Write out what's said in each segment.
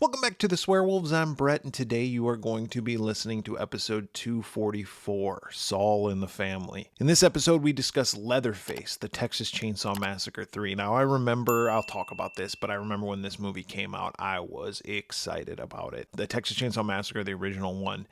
Welcome back to the Swearwolves. I'm Bret, and today you are going to be listening to episode 244, Sawll and the Family. In this episode, we discuss Leatherface, the Texas Chainsaw Massacre III. Now, I'll talk about this, but I remember when this movie came out, I was excited about it. The Texas Chainsaw Massacre, the original one,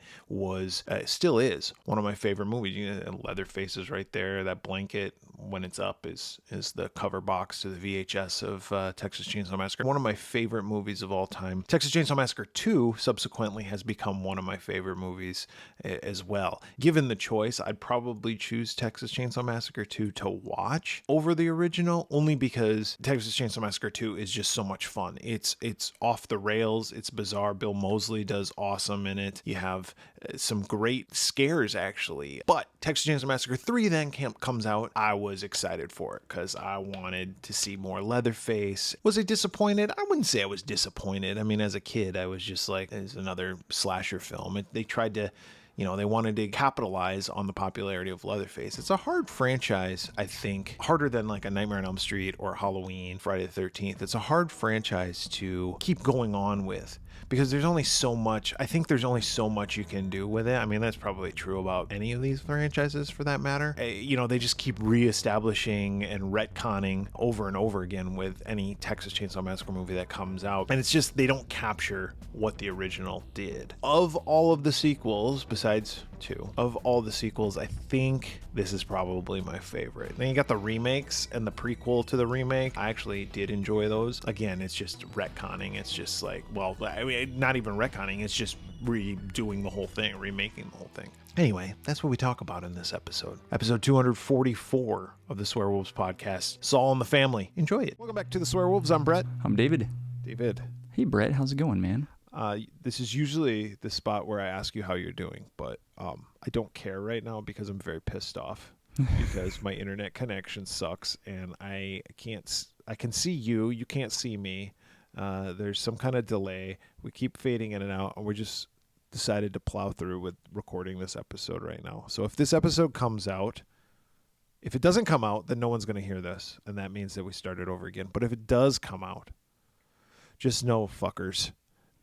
still is one of my favorite movies. You know, Leatherface is right there. That blanket, when it's up, is the cover box to the VHS of Texas Chainsaw Massacre. One of my favorite movies of all time. Texas Chainsaw Massacre II subsequently has become one of my favorite movies as well. Given the choice, I'd probably choose Texas Chainsaw Massacre II to watch over the original, only because Texas Chainsaw Massacre II is just so much fun. It's off the rails. It's bizarre. Bill Moseley does awesome in it. You have some great scares, actually. But Texas Chainsaw Massacre III then comes out. I was excited for it because I wanted to see more Leatherface. Was I disappointed? I wouldn't say I was disappointed. I mean, as a kid, I was just like, it's another slasher film. They tried to, they wanted to capitalize on the popularity of Leatherface. It's a hard franchise, I think, harder than like a Nightmare on Elm Street or Halloween, Friday the 13th. It's a hard franchise to keep going on with because there's only so much. I think there's only so much you can do with it. I mean, that's probably true about any of these franchises for that matter. They just keep reestablishing and retconning over and over again with any Texas Chainsaw Massacre movie that comes out. And it's just, they don't capture what the original did. Of all of the sequels, besides two, of all the sequels, I think this is probably my favorite. Then you got the remakes and the prequel to the remake. I actually did enjoy those. Again, it's just retconning. It's just like, well, I mean, not even retconning. It's just redoing the whole thing, remaking the whole thing. Anyway, that's what we talk about in this episode. Episode 244 of the Swearwolves Podcast, Sawll and the Family. Enjoy it. Welcome back to the Swearwolves. I'm Bret. I'm David. David. Hey, Bret. How's it going, man? This is usually the spot where I ask you how you're doing, but I don't care right now because I'm very pissed off because my internet connection sucks and I can see you. You can't see me. There's some kind of delay. We keep fading in and out, and we just decided to plow through with recording this episode right now. So if this episode comes out, if it doesn't come out, then no one's going to hear this, and that means that we started over again. But if it does come out, just know, fuckers,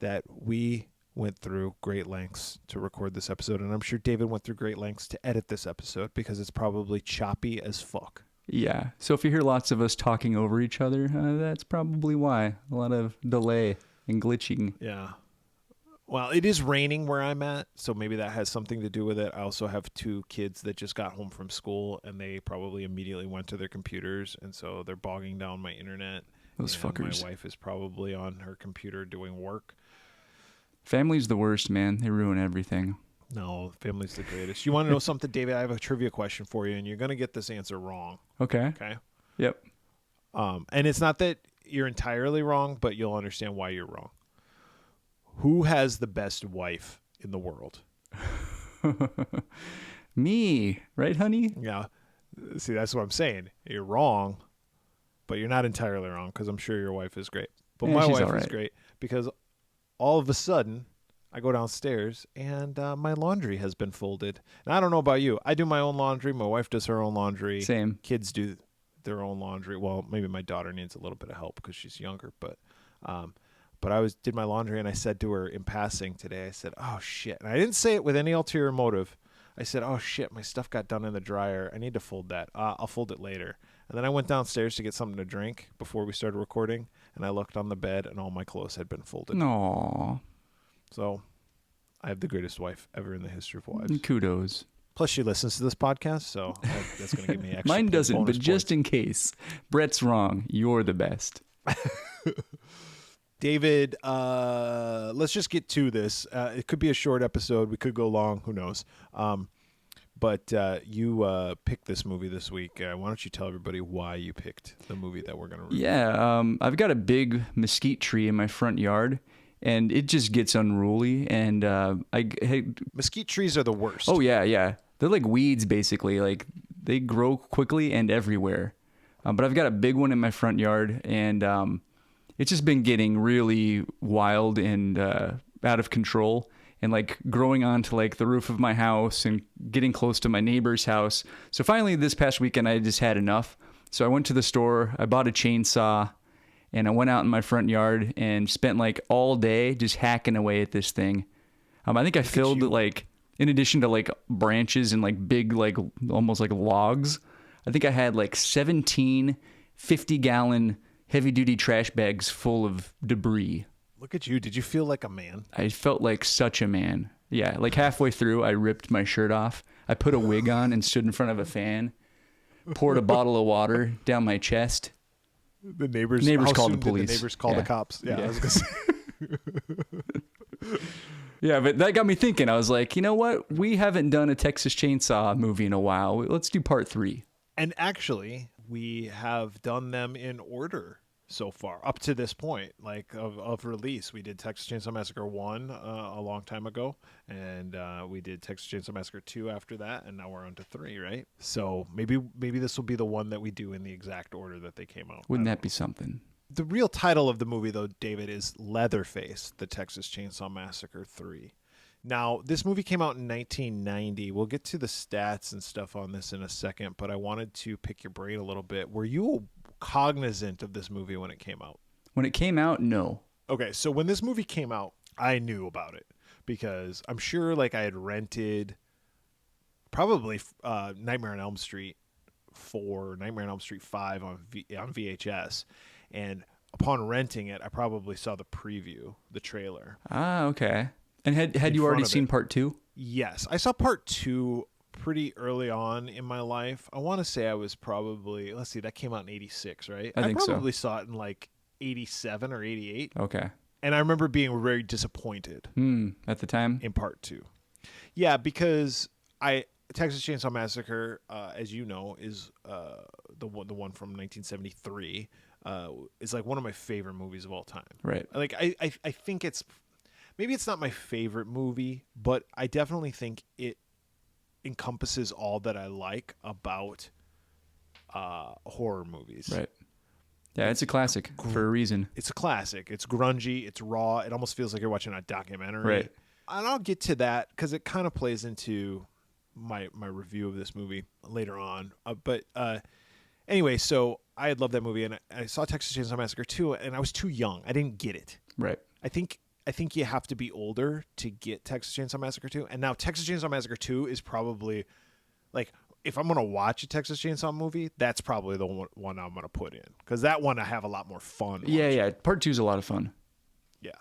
that we went through great lengths to record this episode, and I'm sure David went through great lengths to edit this episode because it's probably choppy as fuck. Yeah. So if you hear lots of us talking over each other, that's probably why. A lot of delay and glitching. Yeah. Well, it is raining where I'm at, so maybe that has something to do with it. I also have two kids that just got home from school, and they probably immediately went to their computers, and so they're bogging down my internet. Those fuckers. My wife is probably on her computer doing work. Family's the worst, man. They ruin everything. No, family's the greatest. You want to know something, David? I have a trivia question for you, and you're going to get this answer wrong. Okay. Okay? Yep. And it's not that you're entirely wrong, but you'll understand why you're wrong. Who has the best wife in the world? Me. Right, honey? Yeah. See, that's what I'm saying. You're wrong, but you're not entirely wrong because I'm sure your wife is great. But my wife is great because all of a sudden I go downstairs and my laundry has been folded. And I don't know about you. I do my own laundry. My wife does her own laundry. Same. Kids do their own laundry. Well, maybe my daughter needs a little bit of help because she's younger. But I did my laundry and I said to her in passing today, I said, oh, shit. And I didn't say it with any ulterior motive. I said, oh, shit, my stuff got done in the dryer. I need to fold that. I'll fold it later. And then I went downstairs to get something to drink before we started recording. And I looked on the bed and all my clothes had been folded. Aww. So I have the greatest wife ever in the history of wives. Kudos. Plus, she listens to this podcast, so that's going to give me extra. Mine doesn't, but just points. in case. Bret's wrong. You're the best. David, let's just get to this. It could be a short episode. We could go long. Who knows? But you picked this movie this week. Why don't you tell everybody why you picked the movie that we're going to review? Yeah, I've got a big mesquite tree in my front yard, and it just gets unruly. And mesquite trees are the worst. Oh, yeah. They're like weeds, basically. Like, they grow quickly and everywhere. But I've got a big one in my front yard, and it's just been getting really wild and out of control. And like growing onto like the roof of my house and getting close to my neighbor's house. So finally this past weekend I just had enough. So I went to the store, I bought a chainsaw, and I went out in my front yard and spent like all day just hacking away at this thing. I think I filled like, in addition to like branches and like big, like almost like logs, I think I had like 17 50-gallon heavy-duty trash bags full of debris. Look at you. Did you feel like a man? I felt like such a man. Yeah, like halfway through, I ripped my shirt off. I put a wig on and stood in front of a fan, poured a bottle of water down my chest. The neighbors called the police. The neighbors called the cops. Yeah, I was gonna say. Yeah, but that got me thinking. I was like, you know what? We haven't done a Texas Chainsaw movie in a while. Let's do part 3. And actually, we have done them in order so far up to this point, like of release. We did Texas Chainsaw Massacre 1 a long time ago, and we did Texas Chainsaw Massacre 2 after that, and now we're on to 3, right? So maybe this will be the one that we do in the exact order that they came out. Wouldn't that be something? The real title of the movie, though, David, is Leatherface, the Texas Chainsaw Massacre 3. Now, this movie came out in 1990. We'll get to the stats and stuff on this in a second, but I wanted to pick your brain a little bit. Were you cognizant of this movie when it came out? When it came out, no. Okay, so when this movie came out, I knew about it because I'm sure like I had rented probably Nightmare on Elm Street 4, Nightmare on Elm Street 5 on VHS, and upon renting it, I probably saw the preview, the trailer. Ah, okay. And had you already seen part 2? Yes, I saw part 2 pretty early on in my life. I want to say I was probably, let's see, that came out in 86, right? I think probably saw it in like 87 or 88. Okay. And I remember being very disappointed at the time in part 2. Yeah, because Texas Chainsaw Massacre, as you know, is the one from 1973. Is like one of my favorite movies of all time. Right. Like I think maybe it's not my favorite movie, but I definitely think it encompasses all that I like about horror movies. Right. Yeah, it's a classic for a reason. It's a classic. It's grungy. It's raw. It almost feels like you're watching a documentary. Right. And I'll get to that because it kind of plays into my review of this movie later on. But anyway, so I had loved that movie, and I saw Texas Chainsaw Massacre 2, and I was too young. I didn't get it. Right. I think you have to be older to get Texas Chainsaw Massacre 2. And now Texas Chainsaw Massacre 2 is probably, like, if I'm going to watch a Texas Chainsaw movie, that's probably the one I'm going to put in. Because that one I have a lot more fun watching. Yeah. Part 2 is a lot of fun. Yeah.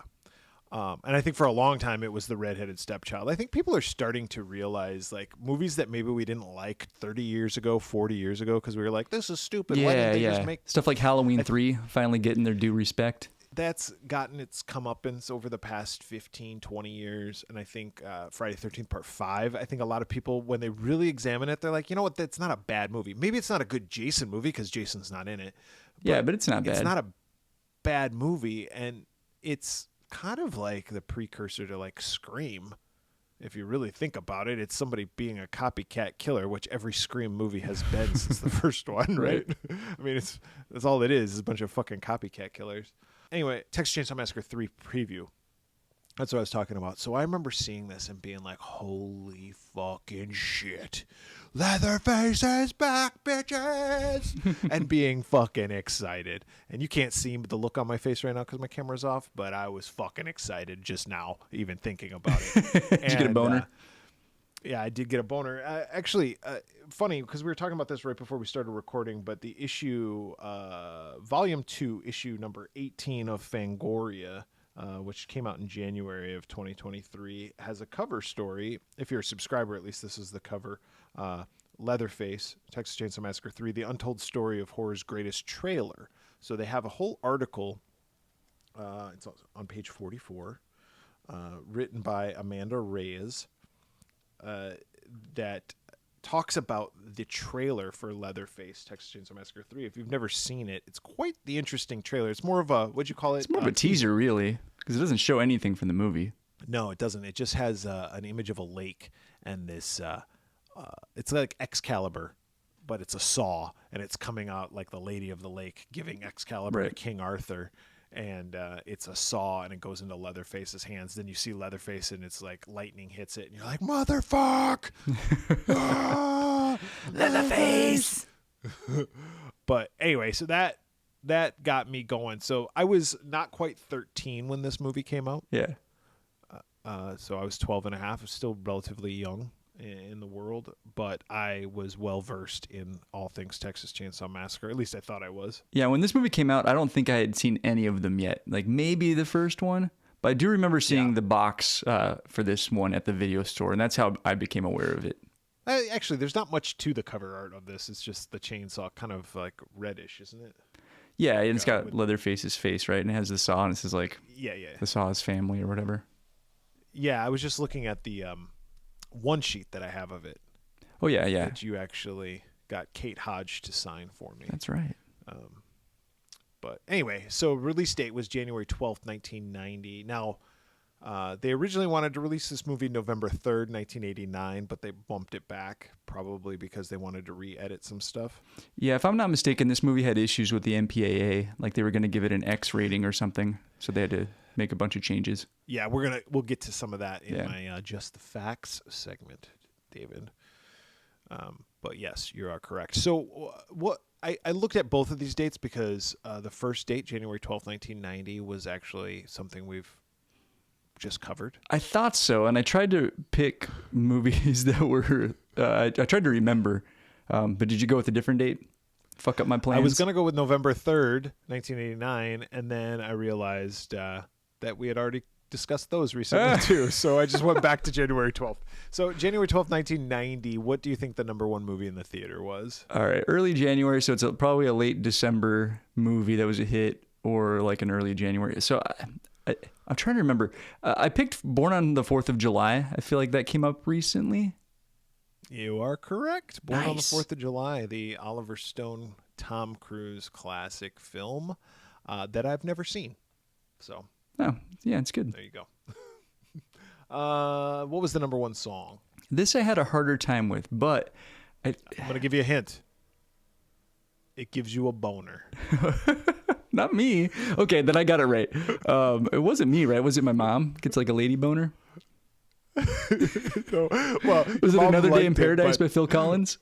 And I think for a long time it was the redheaded stepchild. I think people are starting to realize, like, movies that maybe we didn't like 30 years ago, 40 years ago, because we were like, this is stupid. Why didn't they just make... Stuff like Halloween 3 finally getting their due respect. That's gotten its comeuppance over the past 15, 20 years. And I think Friday the 13th Part 5, I think a lot of people, when they really examine it, they're like, you know what, that's not a bad movie. Maybe it's not a good Jason movie because Jason's not in it. But it's not bad. It's not a bad movie, and it's kind of like the precursor to like Scream. If you really think about it, it's somebody being a copycat killer, which every Scream movie has been since the first one, right? I mean, that's all it is a bunch of fucking copycat killers. Anyway, Texas Chainsaw Massacre 3 preview. That's what I was talking about. So I remember seeing this and being like, holy fucking shit. Leatherface is back, bitches! And being fucking excited. And you can't see the look on my face right now because my camera's off, but I was fucking excited just now, even thinking about it. Did you get a boner? Yeah, I did get a boner. Actually, funny, because we were talking about this right before we started recording, but the issue, Volume 2, issue number 18 of Fangoria, which came out in January of 2023, has a cover story. If you're a subscriber, at least this is the cover. Leatherface, Texas Chainsaw Massacre 3, the untold story of horror's greatest trailer. So they have a whole article, it's on page 44, written by Amanda Reyes, that talks about the trailer for Leatherface, Texas Chainsaw Massacre 3. If you've never seen it, it's quite the interesting trailer. It's more of a, what'd you call it? It's more of a teaser, really, because it doesn't show anything from the movie. No, it doesn't. It just has an image of a lake and this, it's like Excalibur, but it's a saw, and it's coming out like the Lady of the Lake giving Excalibur to King Arthur. And it's a saw, and it goes into Leatherface's hands. Then you see Leatherface, and it's like lightning hits it, and you're like, motherfuck! Leatherface! But anyway, so that that got me going. So I was not quite 13 when this movie came out. Yeah. So I was 12 and a half. I was still relatively young in the world, but I was well versed in all things Texas Chainsaw Massacre. At least I thought I was. Yeah, when this movie came out, I don't think I had seen any of them yet. Like maybe the first one, but I do remember seeing the box for this one at the video store, and that's how I became aware of it. Actually, there's not much to the cover art of this. It's just the chainsaw, kind of like reddish, isn't it? Yeah, and it's got Leatherface's face, right? And it has the saw, and it says like, yeah, the Saw's family or whatever. Yeah, I was just looking at the one sheet that I have of it. Oh, yeah. That you actually got Kate Hodge to sign for me. That's right. But anyway, so release date was January 12th, 1990. Now, they originally wanted to release this movie November 3rd, 1989, but they bumped it back, probably because they wanted to re-edit some stuff. Yeah, if I'm not mistaken, this movie had issues with the MPAA. Like they were going to give it an X rating or something, so they had to make a bunch of changes. Yeah, we'll get to some of that in my Just the Facts segment, David. But yes, you are correct. So what I looked at both of these dates because the first date, January 12th, 1990, was actually something we've just covered. I thought so, and I tried to pick movies that were I tried to remember, but did you go with a different date? Fuck up my plans. I was going to go with November 3rd, 1989, and then I realized that we had already discussed those recently too, so I just went back to January 12th. So January 12th, 1990, what do you think the number one movie in the theater was? All right, early January, so it's probably a late December movie that was a hit, or like an early January. So I'm trying to remember. I picked Born on the 4th of July. I feel like that came up recently. You are correct. Born on the 4th of July, the Oliver Stone, Tom Cruise classic film that I've never seen. So, oh, yeah, it's good. There you go. What was the number one song? This I had a harder time with, but I'm going to give you a hint. It gives you a boner. Not me. Okay, then I got it right. It wasn't me, right? Was it my mom? Gets like a lady boner? No. Well, was it Another Day in Paradise by Phil Collins?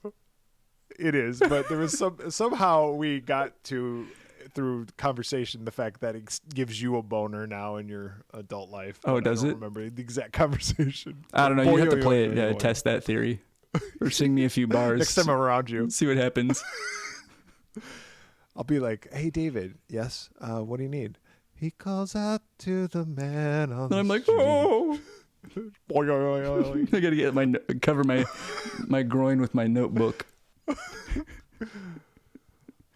It is, but there was somehow we got to, through conversation, the fact that it gives you a boner now in your adult life. Oh, does it? I don't remember the exact conversation. I don't know. You have to play it, test that theory. Or sing me a few bars. Next time I'm around you. See what happens. I'll be like, hey, David, yes, what do you need? He calls out to the man on the street. And I'm like, oh. I got to get cover my groin with my notebook.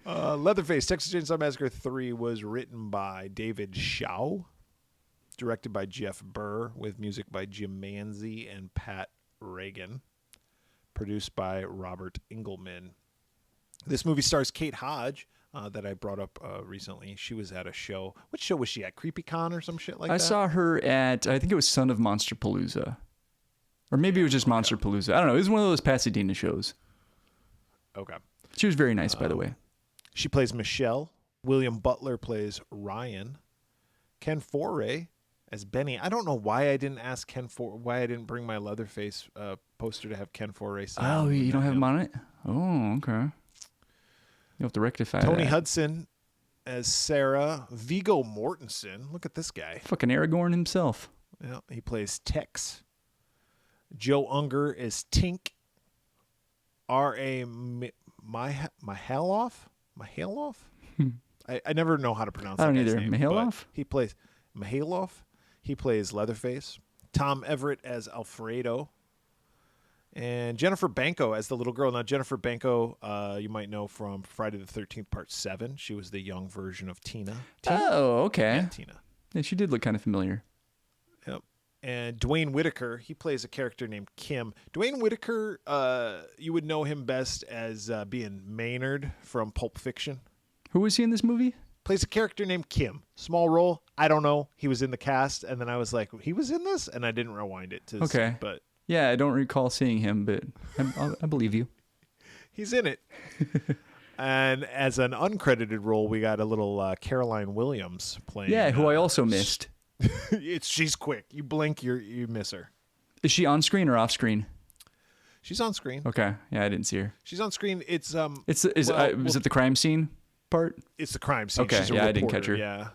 Leatherface, Texas Chainsaw Massacre III was written by David Sawll, directed by Jeff Burr, with music by Jim Manzi and Pat Reagan, produced by Robert Engelman. This movie stars Kate Hodge, that I brought up recently. She was at a show. What show was she at? CreepyCon or some shit like that? I saw her at, I think it was Son of Monsterpalooza. Or maybe it was just Monsterpalooza. I don't know. It was one of those Pasadena shows. Okay. She was very nice, by the way. She plays Michelle. William Butler plays Ryan. Ken Foray as Benny. I don't know why I didn't ask why I didn't bring my Leatherface poster to have Ken Foray sign. Oh, you don't have him on it? Oh, okay. You have to rectify Tony that. Hudson as Sarah. Viggo Mortensen. Look at this guy. Fucking Aragorn himself. Yeah, he plays Tex. Joe Unger is Tink. R.A. Mihailoff? I never know how to pronounce that. I don't guy's either. name, Mihailoff? He plays Mihailoff. He plays Leatherface. Tom Everett as Alfredo. And Jennifer Banco as the little girl. Now, Jennifer Banco, you might know from Friday the 13th, Part 7. She was the young version of Tina. Oh, okay. Yeah, Tina. Yeah, she did look kind of familiar. Yep. And Dwayne Whitaker, he plays a character named Kim. Dwayne Whitaker, you would know him best as being Maynard from Pulp Fiction. Who was he in this movie? Plays a character named Kim. Small role. I don't know. He was in the cast, and then I was like, he was in this? And I didn't rewind it to see, but yeah, I don't recall seeing him, but I believe you. He's in it. And as an uncredited role, we got a little Caroline Williams playing. Yeah, who I also missed. She's quick. You blink, you miss her. Is she on screen or off screen? She's on screen. Okay, yeah, I didn't see her. She's on screen. Is it the crime scene? part? It's the crime scene. Okay, She's a yeah, reporter. I didn't catch her. Yeah.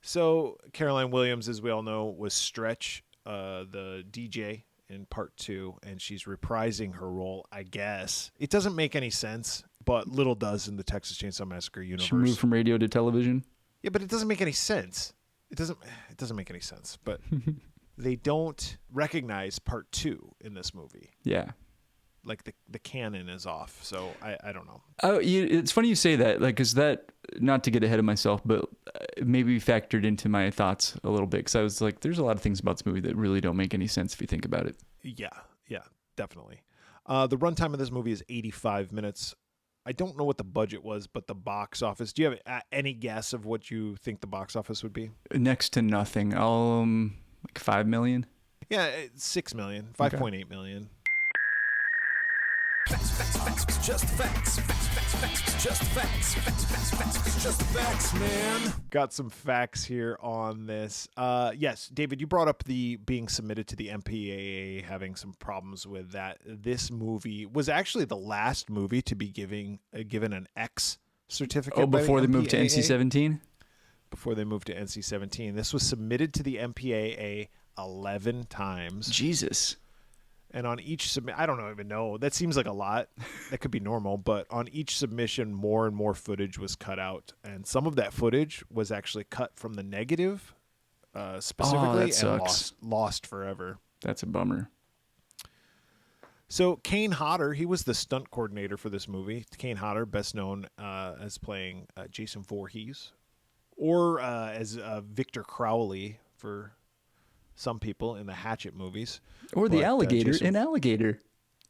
So Caroline Williams, as we all know, was Stretch, the DJ in part 2, and she's reprising her role, I guess. It doesn't make any sense, but little does in the Texas Chainsaw Massacre universe. She moved from radio to television. Yeah, but it doesn't make any sense. It doesn't make any sense. But they don't recognize part 2 in this movie. Yeah. Like the canon is off, so I don't know. Oh, it's funny you say that, like, because that, not to get ahead of myself, but maybe factored into my thoughts a little bit, because I was like, there's a lot of things about this movie that really don't make any sense if you think about it. Yeah, definitely. The runtime of this movie is 85 minutes. I don't know what the budget was, but the box office. Do you have any guess of what you think the box office would be? Next to nothing. Like 5 million? Yeah, it's 6 million, 5.8 million. Facts, just facts. Just facts. Just facts, man. Got some facts here on this. Yes, David, you brought up the being submitted to the MPAA, having some problems with that. This movie was actually the last movie to be given an X certificate. Oh, before they moved to NC-17? Before they moved to NC-17. This was submitted to the MPAA 11 times. Jesus. And on each I don't even know. That seems like a lot. That could be normal. But on each submission, more and more footage was cut out. And some of that footage was actually cut from the negative specifically and lost forever. That's a bummer. So Kane Hodder, he was the stunt coordinator for this movie. Kane Hodder, best known as playing Jason Voorhees. Or as Victor Crowley for some people in the Hatchet movies. Or the alligator in Alligator.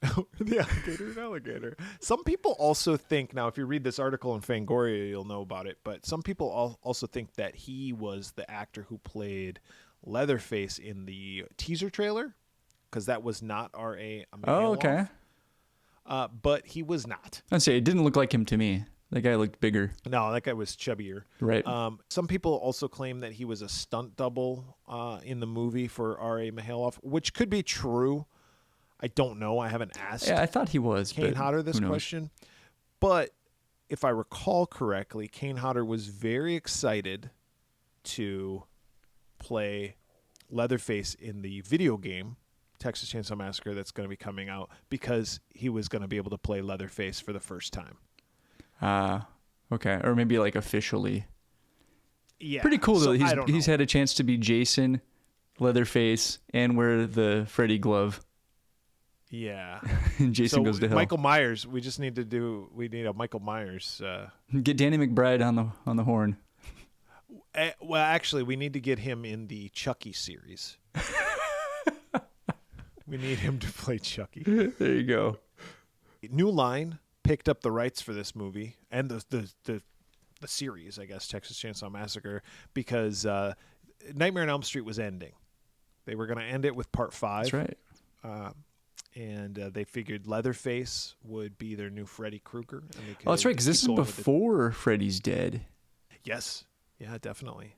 The alligator in Alligator. Some people also think, now if you read this article in Fangoria, you'll know about it, but some people also think that he was the actor who played Leatherface in the teaser trailer, because that was not R.A. Oh, okay. But he was not. I'd say it didn't look like him to me. That guy looked bigger. No, that guy was chubbier. Right. Some people also claim that he was a stunt double in the movie for R.A. Mihailoff, which could be true. I don't know. I haven't asked. Yeah, I thought he was. Kane Hodder this question. But if I recall correctly, Kane Hodder was very excited to play Leatherface in the video game Texas Chainsaw Massacre that's going to be coming out, because he was going to be able to play Leatherface for the first time. Okay. Or maybe like officially. Yeah. Pretty cool though. So, He's had a chance to be Jason, Leatherface, and wear the Freddy glove. Yeah. And Jason goes to hell. Michael Myers, we need a Michael Myers. Get Danny McBride on the horn. Well, actually, we need to get him in the Chucky series. We need him to play Chucky. There you go. New Line picked up the rights for this movie and the series, I guess, Texas Chainsaw Massacre, because Nightmare on Elm Street was ending. They were going to end it with part 5. That's right. And they figured Leatherface would be their new Freddy Krueger. And Oh, that's right, because this is before Freddy's dead. Yes. Yeah, definitely.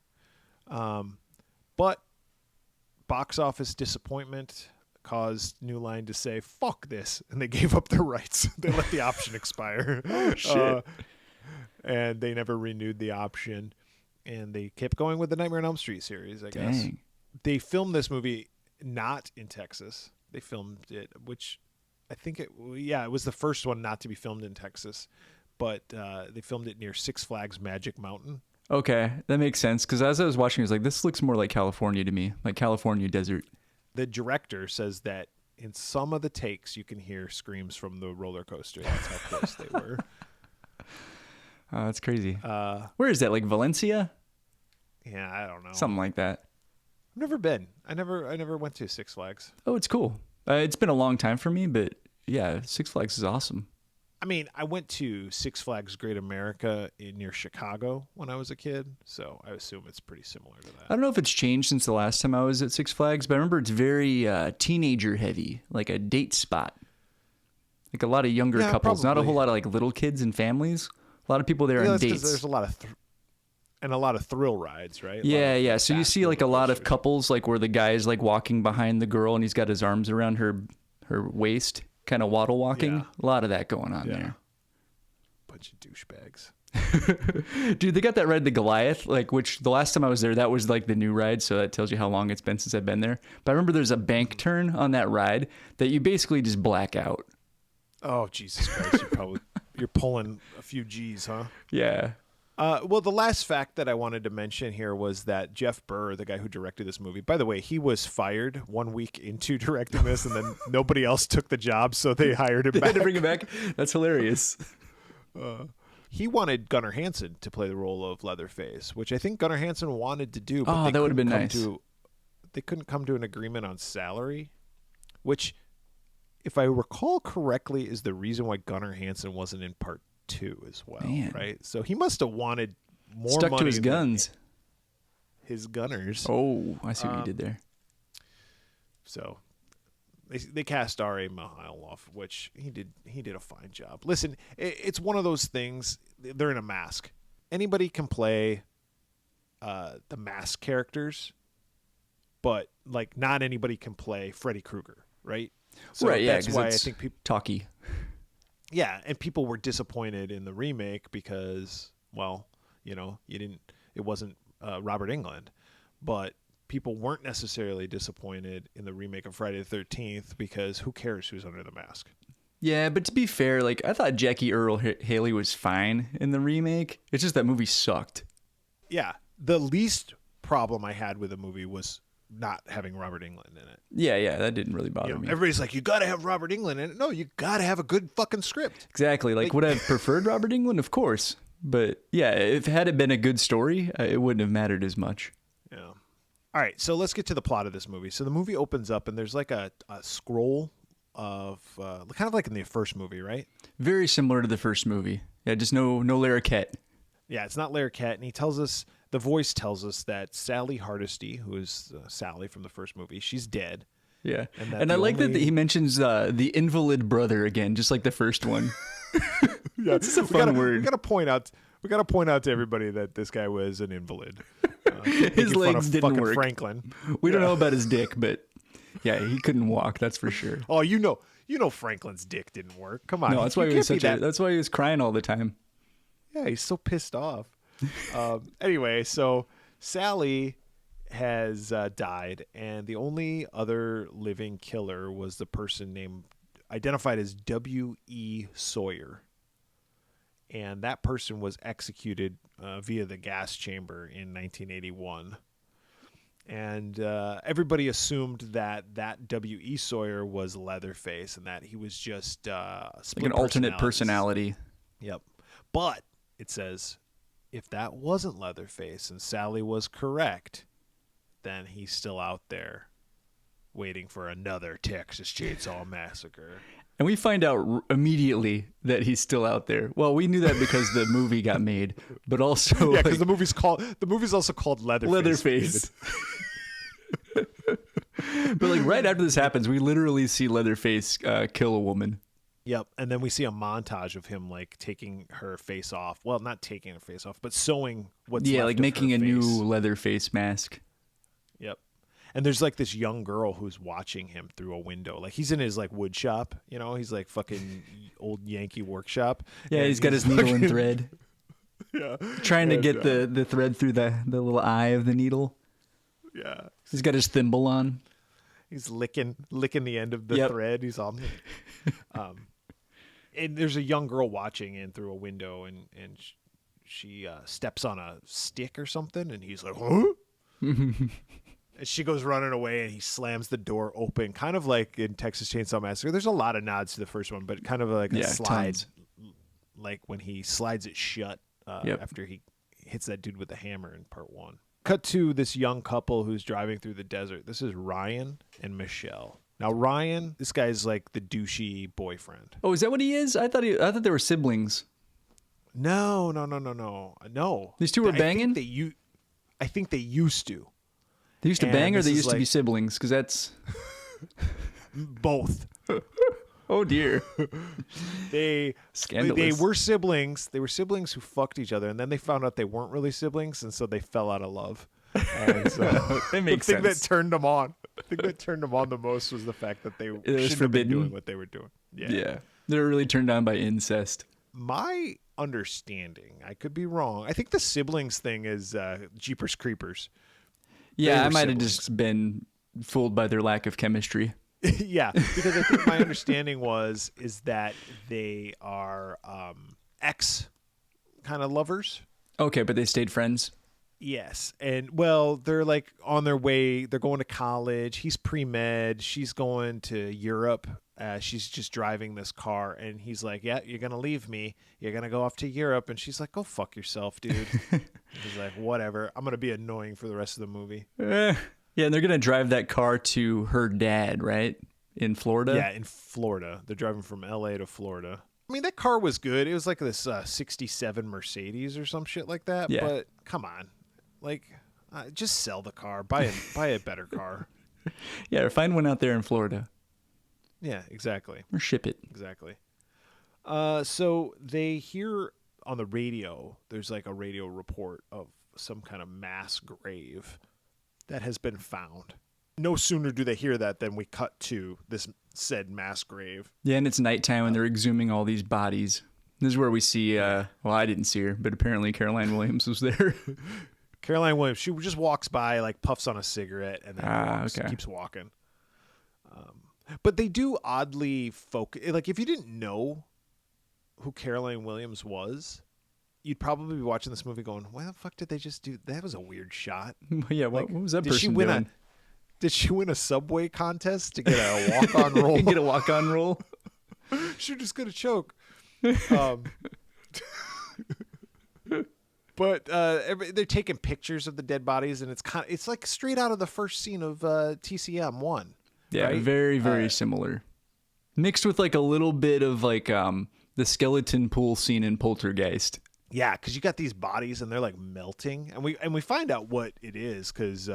But box office disappointment caused New Line to say, fuck this. And they gave up their rights. They let the option expire. Oh, shit. And they never renewed the option. And they kept going with the Nightmare on Elm Street series, I guess. Dang. They filmed this movie not in Texas. They filmed it, which I think it was the first one not to be filmed in Texas. But they filmed it near Six Flags Magic Mountain. Okay, that makes sense. Because as I was watching, I was like, this looks more like California to me, like California desert. The director says that in some of the takes, you can hear screams from the roller coaster. That's how close they were. Oh, that's crazy. Where is that? Like Valencia? Yeah, I don't know. Something like that. I've never been. I never went to Six Flags. Oh, it's cool. It's been a long time for me, but yeah, Six Flags is awesome. I mean, I went to Six Flags Great America near Chicago when I was a kid, so I assume it's pretty similar to that. I don't know if it's changed since the last time I was at Six Flags, but I remember it's very teenager heavy, like a date spot. Like a lot of younger couples, probably. Not a whole lot of like little kids and families. A lot of people there on dates. There's a lot of thrill rides, right? Yeah. So you see like a lot of couples, like where the guy's like walking behind the girl and he's got his arms around her waist, kind of waddle walking. Yeah. A lot of that going on there. Bunch of douchebags. Dude, they got that ride, the Goliath, like, which the last time I was there, that was like the new ride, so that tells you how long it's been since I've been there. But I remember there's a bank turn on that ride that you basically just black out. Oh, Jesus Christ! You're pulling a few G's, huh? Yeah. Well, the last fact that I wanted to mention here was that Jeff Burr, the guy who directed this movie, by the way, he was fired 1 week into directing this, and then nobody else took the job, so they hired him They back. had to bring him back. That's hilarious. He wanted Gunnar Hansen to play the role of Leatherface, which I think Gunnar Hansen wanted to do. But Oh, they that would have been couldn't nice. They couldn't come to an agreement on salary, which, if I recall correctly, is the reason why Gunnar Hansen wasn't in part 2 as well. Man. Right? So he must have wanted more Stuck money to his than guns. his gunners. Oh, I see what you did there. So they cast R.A. Mihailoff, which he did a fine job. Listen, it's one of those things. They're in a mask. Anybody can play the mask characters, but like not anybody can play Freddy Krueger, right? So right, yeah, that's 'cause why I it's think people. talky. Yeah, and people were disappointed in the remake because, well, it wasn't Robert Englund, but people weren't necessarily disappointed in the remake of Friday the 13th because who cares who's under the mask? Yeah, but to be fair, like, I thought Jackie Earl Haley was fine in the remake. It's just that movie sucked. Yeah, the least problem I had with the movie was not having Robert Englund in it. Yeah, that didn't really bother me. Everybody's like, you got to have Robert Englund in it. No, you got to have a good fucking script. Exactly. Like, would I have preferred Robert Englund? Of course. But yeah, if had it been a good story, it wouldn't have mattered as much. Yeah. All right, so let's get to the plot of this movie. So the movie opens up, and there's like a scroll of kind of like in the first movie, right? Very similar to the first movie. Yeah, just no Larroquette. Yeah, it's not Larroquette, and the voice tells us that Sally Hardesty, who is Sally from the first movie, she's dead. Yeah, And that and I the like that only- he mentions the invalid brother again, just like the first one. Yeah, it's just a fun word. We got to point out to everybody that this guy was an invalid. His legs didn't fucking work. Franklin. We don't know about his dick, but yeah, he couldn't walk. That's for sure. Oh, you know Franklin's dick didn't work. Come on. No, that's why You he was can't be that's why he was crying all the time. Yeah, he's so pissed off. Anyway, so Sally has died, and the only other living killer was the person identified as W.E. Sawyer. And that person was executed via the gas chamber in 1981. And everybody assumed that W.E. Sawyer was Leatherface and that he was just Like an alternate personality. Yep. But it says if that wasn't Leatherface and Sally was correct, then he's still out there waiting for another Texas Chainsaw Massacre. And we find out immediately that he's still out there. Well, we knew that because the movie got made, but also Yeah, because the movie's also called Leatherface. Leatherface. But like right after this happens, we literally see Leatherface kill a woman. Yep, and then we see a montage of him like taking her face off. Well, not taking her face off, but sewing what's left like of making her a new face. Leatherface mask. Yep. And there's like this young girl who's watching him through a window. Like he's in his like wood shop, he's like fucking old Yankee workshop. Yeah, And he's got his needle and thread. Yeah. Trying to And, get the thread through the little eye of the needle. Yeah. He's got his thimble on. He's licking the end of the Yep. thread. He's on and there's a young girl watching in through a window and she steps on a stick or something and he's like, huh? And she goes running away and he slams the door open, kind of like in Texas Chainsaw Massacre. There's a lot of nods to the first one, but kind of like a slide, tons. like when he slides it shut Yep. after he hits that dude with the hammer in part 1. Cut to this young couple who's driving through the desert. This is Ryan and Michelle. Now Ryan, this guy's like the douchey boyfriend. Oh, is that what he is? I thought they were siblings. No. These two were banging? I think they used to. They used to And bang, or this they is used to be like- siblings? Because that's Both. oh dear. They Scandalous. were siblings. They were siblings who fucked each other, and then they found out they weren't really siblings, and so they fell out of love. And so That makes the thing sense. that turned them on. The thing that turned them on the most was the fact that they was shouldn't have been forbidden. doing what they were doing. Yeah, they're really turned on by incest. my understanding, I could be wrong. I think the siblings thing is Jeepers Creepers. Yeah, I might have siblings. just been fooled by their lack of chemistry. Yeah, because I think my understanding is that they are ex kind of lovers. Okay, but they stayed friends. Yes. And well, they're like on their way. They're going to college. He's pre-med. She's going to Europe. She's just driving this car. And he's like, yeah, you're going to leave me. You're going to go off to Europe. And she's like, go fuck yourself, dude. He's like, whatever. I'm going to be annoying for the rest of the movie. Yeah, and they're going to drive that car to her dad, right? In Florida? Yeah, in Florida. They're driving from L.A. to Florida. I mean, that car was good. It was like this 67 Mercedes or some shit like that. Yeah. But come on. Like, just sell the car. Buy a better car. Yeah, or find one out there in Florida. Yeah, exactly. Or ship it. Exactly. So they hear on the radio, there's like a radio report of some kind of mass grave that has been found. No sooner do they hear that than we cut to this said mass grave. Yeah, and it's nighttime and they're exhuming all these bodies. This is where we see, well, I didn't see her, but apparently Caroline Williams was there. Caroline Williams, she just walks by, like puffs on a cigarette, and then keeps walking. But they do oddly focus. Like, if you didn't know who Caroline Williams was, you'd probably be watching this movie going, "Why the fuck did they just do that? Was a weird shot." Yeah, what was that person doing? Did she win a Subway contest to get a walk-on roll? Get a walk-on roll? She's just gonna choke. But they're taking pictures of the dead bodies, and it's like straight out of the first scene of TCM 1. Yeah, right? very, very similar. Mixed with like a little bit of like the skeleton pool scene in Poltergeist. Yeah, because you got these bodies and they're like melting, and we find out what it is because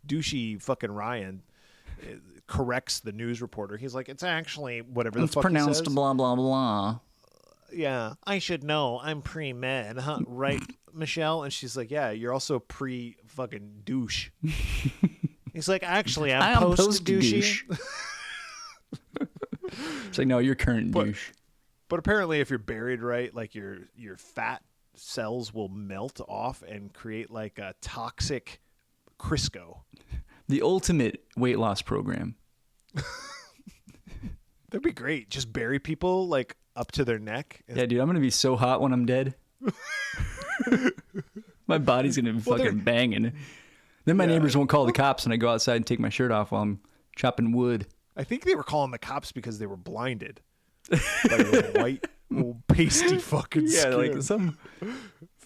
douchey fucking Ryan corrects the news reporter. He's like, it's actually whatever the fuck pronounced he says. blah blah blah. Yeah, I should know. I'm pre-med, huh? Right, Michelle? And she's like, yeah, you're also pre-fucking douche. He's like, actually, I'm post-douche. It's like, no, you're current douche. But apparently, if you're buried right, like your fat cells will melt off and create like a toxic Crisco. The ultimate weight loss program. That'd be great. Just bury people like up to their neck. Yeah, dude, I'm gonna be so hot when I'm dead. My body's gonna be fucking banging. Then my neighbors won't call the cops when I go outside and take my shirt off while I'm chopping wood. I think they were calling the cops because they were blinded by your white, old pasty fucking skin. Yeah, like some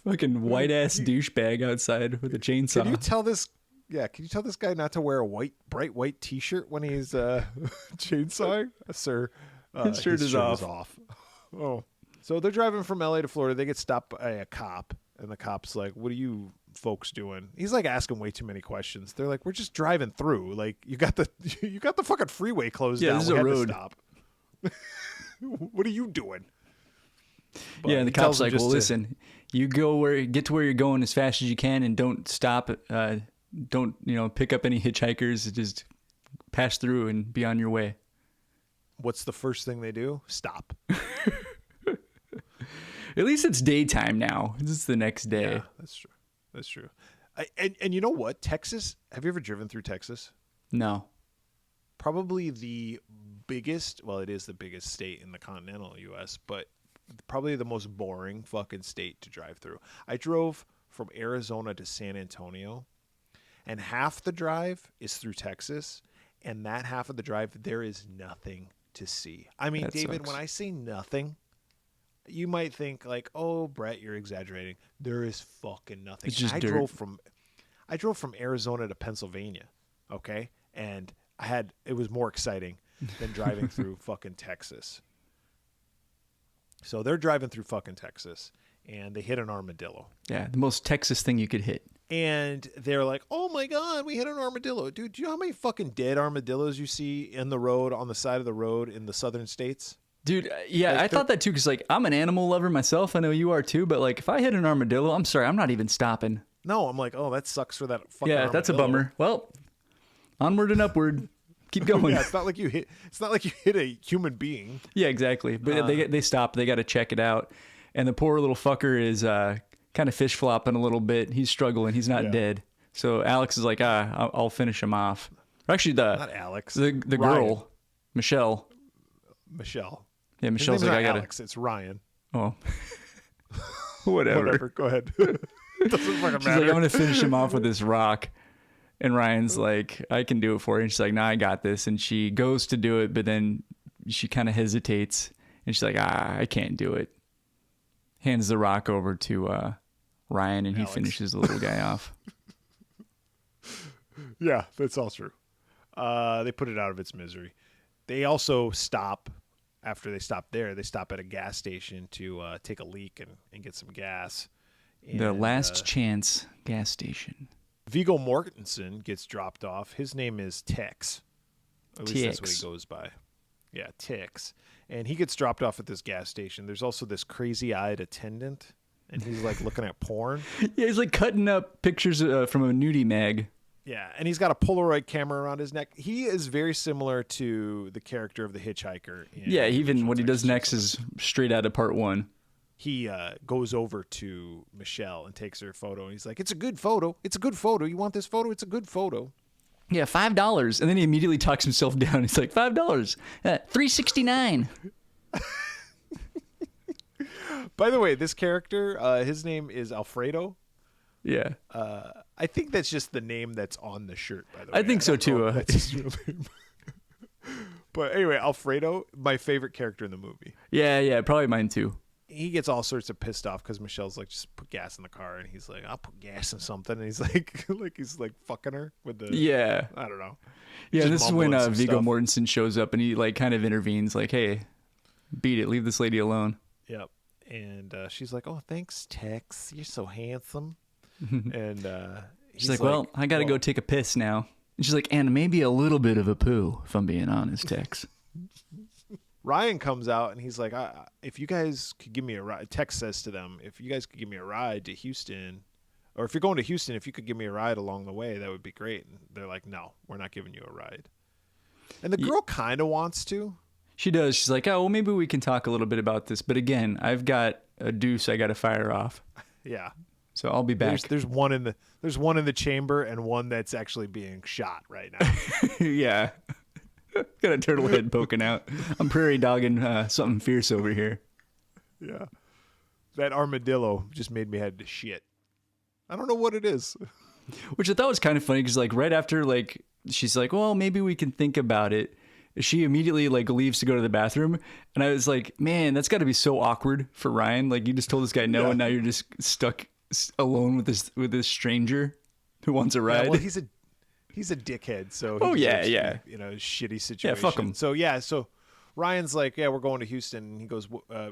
fucking white ass douchebag outside with a chainsaw. Can you tell this? Yeah, can you tell this guy not to wear a bright white T-shirt when he's chainsawing, sir? His shirt is off. Oh, so they're driving from LA to Florida. They get stopped by a cop, and the cop's like, "What are you folks doing?" He's like asking way too many questions. They're like, "We're just driving through. Like, you got the fucking freeway closed down. This is a road. Stop. What are you doing?" But yeah, and the cop's like, "Well, listen, you get to where you're going as fast as you can, and don't stop. Don't pick up any hitchhikers. Just pass through and be on your way." What's the first thing they do? Stop. At least it's daytime now. It's the next day. Yeah, that's true. That's true. And you know what? Texas, have you ever driven through Texas? No. Probably the biggest, well, it is the biggest state in the continental U.S., but probably the most boring fucking state to drive through. I drove from Arizona to San Antonio, and half the drive is through Texas, and that half of the drive, there is nothing to see. I mean, that David, sucks. when I say nothing, you might think like, "Oh, Brett, you're exaggerating." There is fucking nothing. It's just I dirt. drove from Arizona to Pennsylvania, okay? And it was more exciting than driving through fucking Texas. So they're driving through fucking Texas, and they hit an armadillo. Yeah, the most Texas thing you could hit. And they're like, "Oh my God, we hit an armadillo." Dude, do you know how many fucking dead armadillos you see in the road, on the side of the road in the southern states? Dude, yeah, like, I thought that too, because like I'm an animal lover myself. I know you are too, but like if I hit an armadillo, I'm sorry, I'm not even stopping. No, I'm like, oh, that sucks for that fucking armadillo. That's a bummer. Well, onward and upward. Keep going. Yeah, it's not like you hit a human being. Yeah, exactly. But they stop. They got to check it out. And the poor little fucker is kind of fish flopping a little bit. He's struggling. He's not dead. So Alex is like, I'll finish him off. Actually, not Alex. The girl, Michelle. Yeah, Michelle's like, I gotta. Alex, it's Ryan. Oh, whatever. Go ahead. Doesn't fucking matter. She's like, I'm gonna finish him off with this rock. And Ryan's like, I can do it for you. And she's like, nah, I got this. And she goes to do it, but then she kind of hesitates. And she's like, I can't do it. Hands the rock over to Ryan, and Alex. he finishes the little guy off. Yeah, that's all true. They put it out of its misery. They also stop, after they stop there, they stop at a gas station to take a leak and get some gas. The Last Chance gas station. Viggo Mortensen gets dropped off. His name is Tex. At least that's what he goes by. Yeah, Tex. And he gets dropped off at this gas station. There's also this crazy-eyed attendant, and he's like looking at porn. Yeah, he's like cutting up pictures from a nudie mag. Yeah, and he's got a Polaroid camera around his neck. He is very similar to the character of the hitchhiker. Yeah, even what he does next is straight out of part 1. He goes over to Michelle and takes her photo, and he's like, it's a good photo. It's a good photo. You want this photo? It's a good photo. Yeah, $5. And then he immediately talks himself down. He's like, $5. $3.69. By the way, this character, his name is Alfredo. Yeah. I think that's just the name that's on the shirt, by the way. I think so, too. That's his real name. But anyway, Alfredo, my favorite character in the movie. Yeah, probably mine, too. He gets all sorts of pissed off because Michelle's like, just put gas in the car, and he's like, I'll put gas in something, and he's like, he's fucking her with the I don't know. Yeah, this is when Viggo stuff. Mortensen shows up, and he like kind of intervenes, like, hey, beat it, leave this lady alone. Yep, and she's like, oh, thanks, Tex, you're so handsome, and she's like, well, I gotta go take a piss now, and she's like, and maybe a little bit of a poo, if I'm being honest, Tex. Ryan comes out and he's like, if you guys could give me a ride, Tex says to them, if you guys could give me a ride to Houston, or if you're going to Houston, if you could give me a ride along the way, that would be great. And they're like, no, we're not giving you a ride. And the girl kind of wants to. She does. She's like, oh, well, maybe we can talk a little bit about this. But again, I've got a deuce I got to fire off. Yeah. So I'll be back. There's one in the chamber and one that's actually being shot right now. Yeah. Got a turtle head poking out. I'm prairie dogging something fierce over here. Yeah. That armadillo just made me head to shit. I don't know what it is. Which I thought was kind of funny because, like, right after, like, she's like, well, maybe we can think about it. She immediately, like, leaves to go to the bathroom. And I was like, man, that's got to be so awkward for Ryan. Like, you just told this guy no, and now you're just stuck alone with this stranger who wants a ride. Yeah, well, he's a dickhead, so oh yeah, shitty situation. Yeah, fuck him. So Ryan's like, yeah, we're going to Houston, and he goes,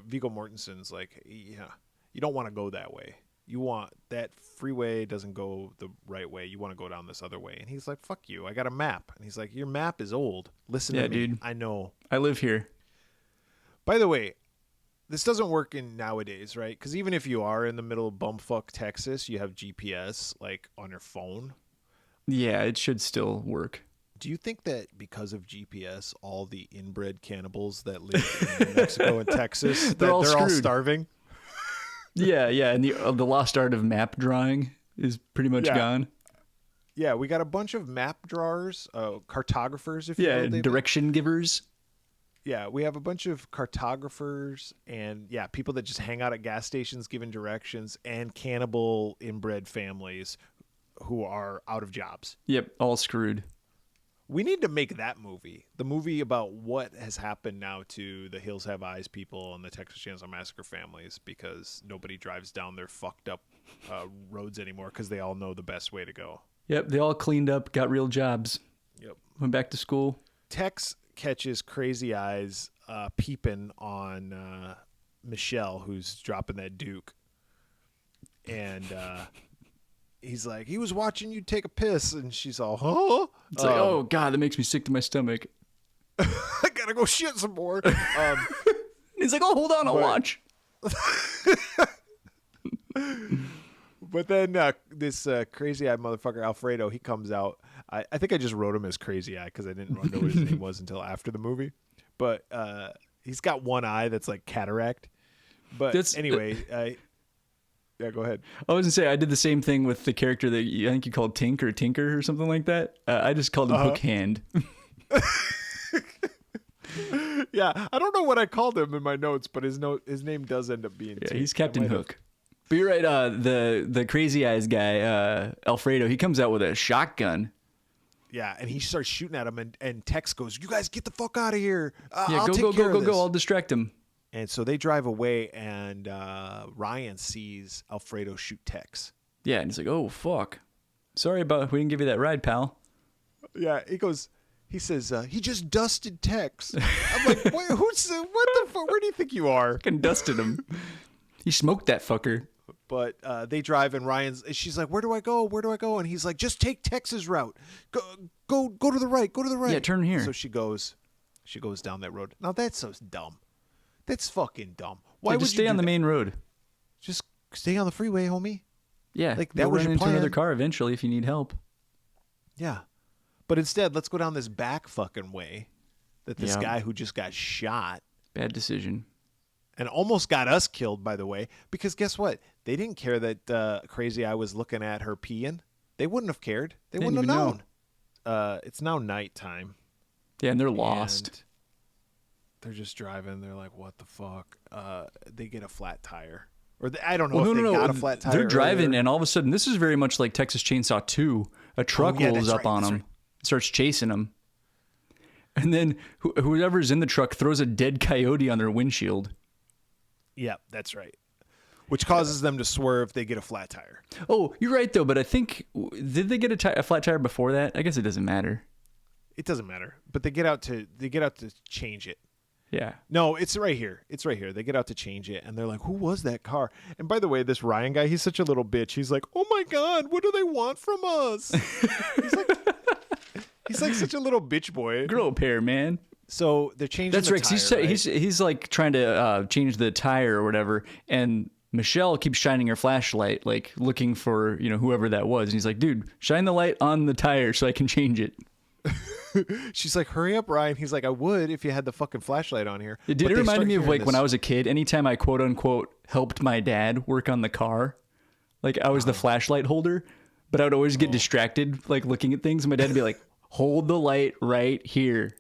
Viggo Mortensen's like, yeah, you don't want to go that way. You want that freeway doesn't go the right way. You want to go down this other way. And he's like, fuck you. I got a map. And he's like, your map is old. Listen to me. Dude. I know. I live here. By the way, this doesn't work in nowadays, right? Because even if you are in the middle of bumfuck Texas, you have GPS like on your phone. Yeah, it should still work. Do you think that because of GPS, all the inbred cannibals that live in New Mexico and Texas, they're all starving? Yeah, and the lost art of map drawing is pretty much gone. Yeah, we got a bunch of map drawers, cartographers, if you will. Yeah, direction givers. Yeah, we have a bunch of cartographers and, people that just hang out at gas stations giving directions, and cannibal inbred families who are out of jobs. Yep, all screwed. We need to make that movie. The movie about what has happened now to the Hills Have Eyes people and the Texas Chainsaw Massacre families, because nobody drives down their fucked up roads anymore because they all know the best way to go. Yep, they all cleaned up, got real jobs. Yep. Went back to school. Tex catches Crazy Eyes peeping on Michelle, who's dropping that Duke. And he's like, he was watching you take a piss. And she's all, huh? It's like, oh, God, that makes me sick to my stomach. I gotta go shit some more. He's like, oh, hold on, I'll watch. But then this crazy-eyed motherfucker, Alfredo, he comes out. I think I just wrote him as Crazy Eye because I didn't know what his name was until after the movie. But he's got one eye that's like cataract. But anyway, yeah, go ahead. I was gonna say I did the same thing with the character that I think you called Tink or Tinker or something like that. I just called him Hook Hand. Yeah, I don't know what I called him in my notes, but his name does end up being. Yeah, Tink. he's Captain Hook. But you're right. The crazy eyes guy, Alfredo, he comes out with a shotgun. Yeah, and he starts shooting at him, and Tex goes, "You guys get the fuck out of here! Yeah, I'll go, take go, care go, of go, this." go! I'll distract him. And so they drive away, and Ryan sees Alfredo shoot Tex. Yeah, and he's like, "Oh fuck, sorry about we didn't give you that ride, pal." Yeah, he says, he just dusted Tex. I'm like, what the fuck? Where do you think you are? Fucking dusted him. He smoked that fucker. But they drive, and she's like, where do I go? Where do I go? And he's like, just take Tex's route. Go to the right. Go to the right. Yeah, turn here. So she goes down that road. Now that's so dumb. That's fucking dumb. Why would just you stay do on the that? main road? Just stay on the freeway, homie. Yeah, Like, that you'll was run your into plan. another car eventually if you need help. Yeah. But instead, let's go down this back fucking way that this Yeah. guy who just got shot Bad decision. and almost got us killed, by the way, because guess what? They didn't care that Crazy Eye was looking at her peeing. They wouldn't have cared. They wouldn't have even known. It's now nighttime. Yeah, and they're lost. And they're just driving. They're like, what the fuck? They get a flat tire. Or I don't know if they got a flat tire. They're driving, earlier. and all of a sudden, this is very much like Texas Chainsaw 2. A truck rolls that's up right, on that's them, right. starts chasing them. And then whoever's in the truck throws a dead coyote on their windshield. Yeah, that's right. Which causes them to swerve. They get a flat tire. Oh, you're right, though, but I think, did they get a flat tire before that? I guess it doesn't matter. It doesn't matter. But they get out to change it. Yeah. No, it's right here. It's right here. They get out to change it, and they're like, who was that car? And by the way, this Ryan guy, he's such a little bitch. He's like, oh my God, what do they want from us? he's like such a little bitch boy. Grow a pair, man. So they're changing That's the right. 'Cause tire, right? He's like trying to change the tire or whatever, and Michelle keeps shining her flashlight, like looking for whoever that was. And he's like, "Dude, shine the light on the tire so I can change it." She's like, hurry up, Ryan. He's like, I would if you had the fucking flashlight on here. It reminded me of like when I was a kid. Anytime I quote unquote helped my dad work on the car, like I was the flashlight holder, but I would always get distracted, like looking at things. And my dad would be like, "Hold the light right here.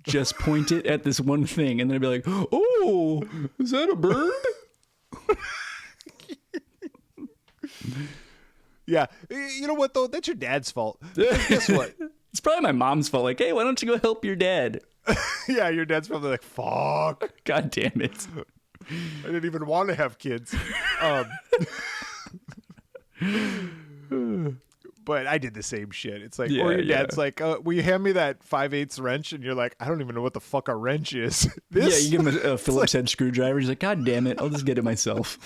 Just point it at this one thing." And then I'd be like, "Oh, is that a bird?" Yeah. You know what, though? That's your dad's fault. Guess what? It's probably my mom's fault. Like, "Hey, why don't you go help your dad?" Yeah, your dad's probably like, fuck. God damn it. I didn't even want to have kids. But I did the same shit. It's like, or your dad's like, will you hand me that 5/8 wrench? And you're like, I don't even know what the fuck a wrench is. Yeah, you give him a Phillips head screwdriver. He's like, "God damn it, I'll just get it myself."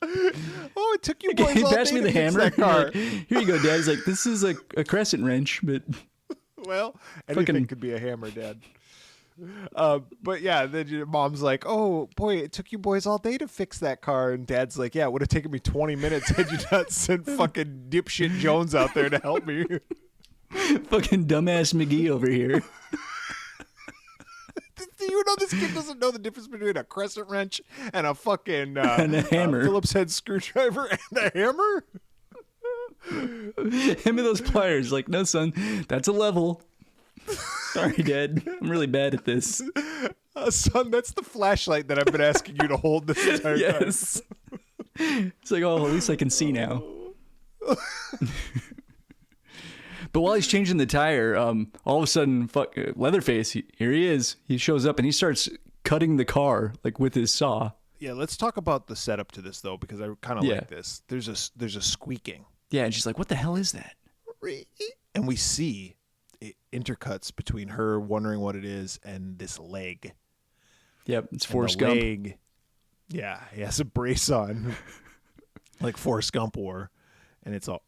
Oh, it took you boys He all passed day me the to fix hammer. that car. Like, "Here you go, Dad." He's like, "This is a crescent wrench, but..." Well, anything could be a hammer, Dad. But yeah, then your mom's like, "Oh boy, it took you boys all day to fix that car," and Dad's like, "Yeah, it would have taken me 20 minutes had you not sent fucking dipshit Jones out there to help me." Fucking dumbass McGee over here. Do you know this kid doesn't know the difference between a crescent wrench and a fucking And a hammer. Phillips head screwdriver and a hammer? Him and those pliers. Like, "No, son, that's a level." "Sorry, Dad. I'm really bad at this." Son, that's the flashlight that I've been asking you to hold this entire time. Yes. It's like, "Oh, at least I can see now." But while he's changing the tire, all of a sudden, Leatherface, here he is. He shows up and he starts cutting the car like with his saw. Yeah, let's talk about the setup to this though, because I kind of like this. There's a squeaking. Yeah, and she's like, "What the hell is that?" And we see it intercuts between her wondering what it is and this leg. Yep, it's And Forrest the Gump. leg, yeah, he has a brace on, like Forrest Gump wore, and it's all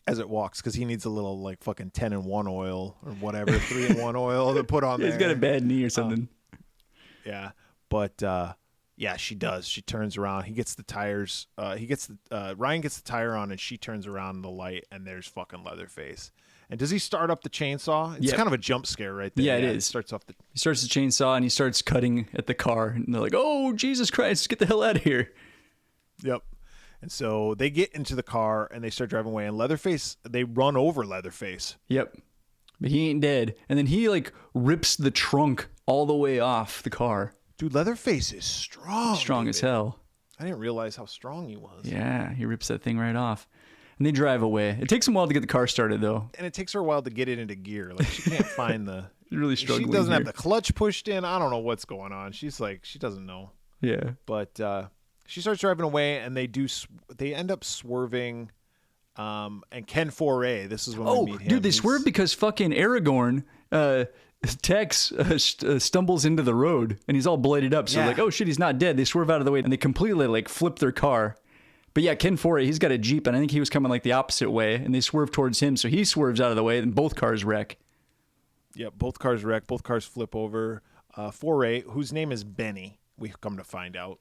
as it walks because he needs a little like fucking 10-in-1 oil or whatever, 3-in-1 oil to put on there. He's got a bad knee or something. Yeah, but Yeah, she does. She turns around. He gets the tires. Ryan gets the tire on, and she turns around in the light, and there's fucking Leatherface. And does he start up the chainsaw? It's kind of a jump scare right there. Yeah, it is. He starts the chainsaw, and he starts cutting at the car. And they're like, oh, Jesus Christ, get the hell out of here. Yep. And so they get into the car, and they start driving away. And Leatherface, they run over Leatherface. Yep. But he ain't dead. And then he, like, rips the trunk all the way off the car. Dude, Leatherface is strong. Strong as hell. I didn't realize how strong he was. Yeah, he rips that thing right off. And they drive away. It takes them a while to get the car started, though. And it takes her a while to get it into gear. Like, she can't find the... really struggling. She doesn't here. have the clutch pushed in. I don't know what's going on. She's like, she doesn't know. Yeah. But she starts driving away, and they end up swerving. And Ken Foray, this is when we meet him. Dude, they swerve because fucking Aragorn, Tex stumbles into the road, and he's all bloodied up. So like, oh shit, he's not dead. They swerve out of the way, and they completely like flip their car. But yeah, Ken Foray, he's got a Jeep, and I think he was coming like the opposite way, and they swerve towards him, so he swerves out of the way, and both cars wreck. Yeah, both cars wreck. Both cars flip over. Foray, whose name is Benny, we come to find out.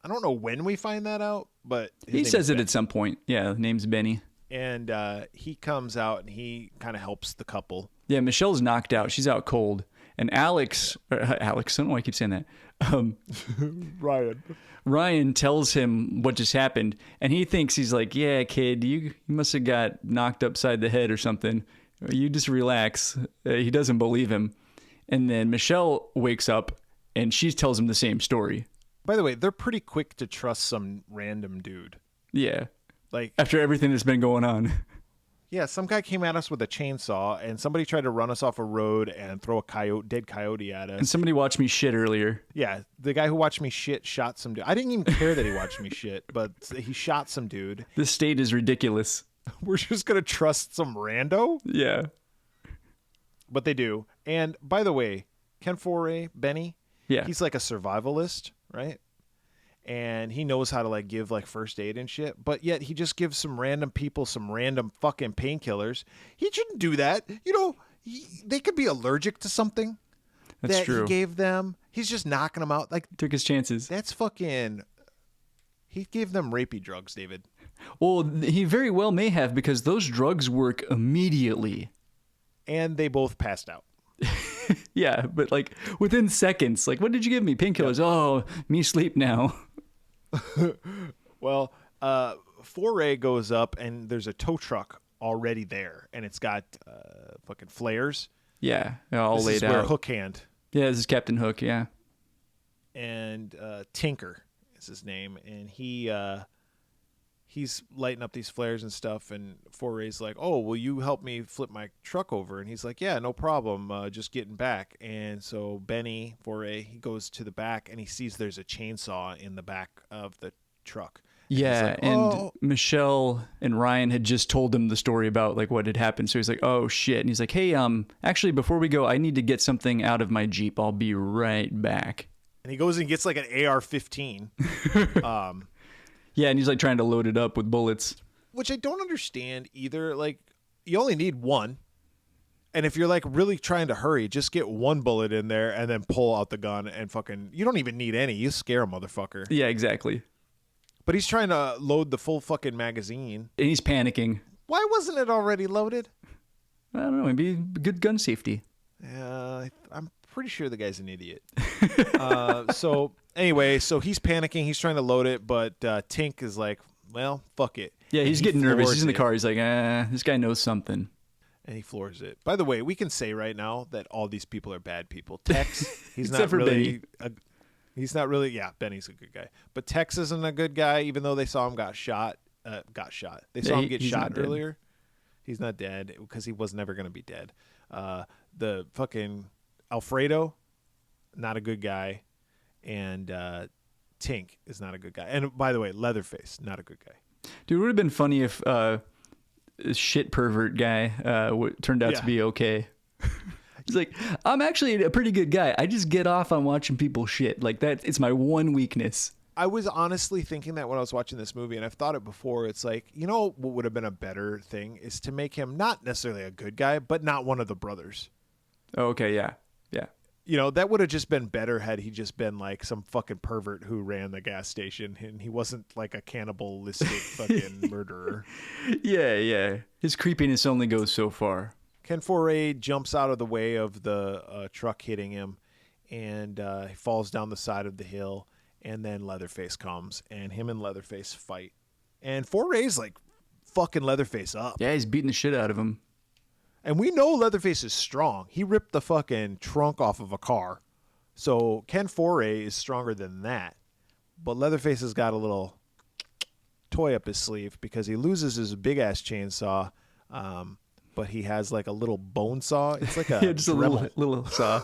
I don't know when we find that out, but he says it at some point. Yeah, the name's Benny. And he comes out, and he kind of helps the couple. Yeah, Michelle's knocked out. She's out cold. And Alex, I don't know why I keep saying that. Ryan tells him what just happened, and he thinks, he's like, yeah, kid, you must have got knocked upside the head or something. You just relax. He doesn't believe him. And then Michelle wakes up, and she tells him the same story. By the way, they're pretty quick to trust some random dude. Yeah. Like, after everything that's been going on. Yeah, some guy came at us with a chainsaw, and somebody tried to run us off a road and throw a dead coyote at us. And somebody watched me shit earlier. Yeah, the guy who watched me shit shot some dude. I didn't even care that he watched me shit, but he shot some dude. This state is ridiculous. We're just going to trust some rando? Yeah. But they do. And by the way, Ken Foray, Benny, yeah, he's like a survivalist, right? And he knows how to like give like first aid and shit, but yet he just gives some random people some random fucking painkillers. He shouldn't do that. You know, they could be allergic to something. That's true. He gave them. He's just knocking them out. Like, took his chances. That's fucking. He gave them rapey drugs, David. Well, he very well may have, because those drugs work immediately. And they both passed out. Yeah, but like within seconds. Like, what did you give me? Painkillers. Yeah. Oh, me sleep now. Well, Foray goes up, and there's a tow truck already there, and it's got fucking flares. Yeah, all laid out. This is where Hook Hand. Yeah, this is Captain Hook, yeah. And Tinker is his name, and he's lighting up these flares and stuff, and Foray's like, oh, will you help me flip my truck over? And he's like, yeah, no problem, just getting back. And so Benny Foray, he goes to the back, and he sees there's a chainsaw in the back of the truck. Yeah, like, and Michelle and Ryan had just told him the story about like what had happened. So he's like, oh shit. And he's like, hey, actually before we go, I need to get something out of my Jeep. I'll be right back. And he goes and gets like an AR-15. Yeah, and he's like trying to load it up with bullets. Which I don't understand either. Like, you only need one. And if you're like really trying to hurry, just get one bullet in there and then pull out the gun and fucking, you don't even need any. You scare a motherfucker. Yeah, exactly. But he's trying to load the full fucking magazine. And he's panicking. Why wasn't it already loaded? I don't know. Maybe good gun safety. Yeah, I'm pretty sure the guy's an idiot. So anyway, so he's panicking. He's trying to load it, but Tink is like, well, fuck it. Yeah, he's getting nervous. He's in the car. He's like, this guy knows something. And he floors it. By the way, we can say right now that all these people are bad people. Tex, he's Except not for really... Benny. He's not really... Yeah, Benny's a good guy. But Tex isn't a good guy, even though they saw him got shot. They saw him get shot earlier. He's not dead because he was never going to be dead. The fucking Alfredo, not a good guy. And Tink is not a good guy. And by the way, Leatherface, not a good guy. Dude, it would have been funny if shit pervert guy turned out to be okay. He's like, I'm actually a pretty good guy. I just get off on watching people shit. Like, that, it's my one weakness. I was honestly thinking that when I was watching this movie, and I've thought it before, it's like, you know what would have been a better thing is to make him not necessarily a good guy, but not one of the brothers. Oh, okay, yeah. Yeah. that would have just been better had he just been like some fucking pervert who ran the gas station and he wasn't like a cannibalistic fucking murderer. Yeah. His creepiness only goes so far. Ken Foray jumps out of the way of the truck hitting him, and he falls down the side of the hill, and then Leatherface comes, and him and Leatherface fight. And Foray's like fucking Leatherface up. Yeah, he's beating the shit out of him. And we know Leatherface is strong. He ripped the fucking trunk off of a car. So Ken Foray is stronger than that. But Leatherface has got a little toy up his sleeve because he loses his big-ass chainsaw, but he has like a little bone saw. It's like a yeah, just Dremel. a little saw.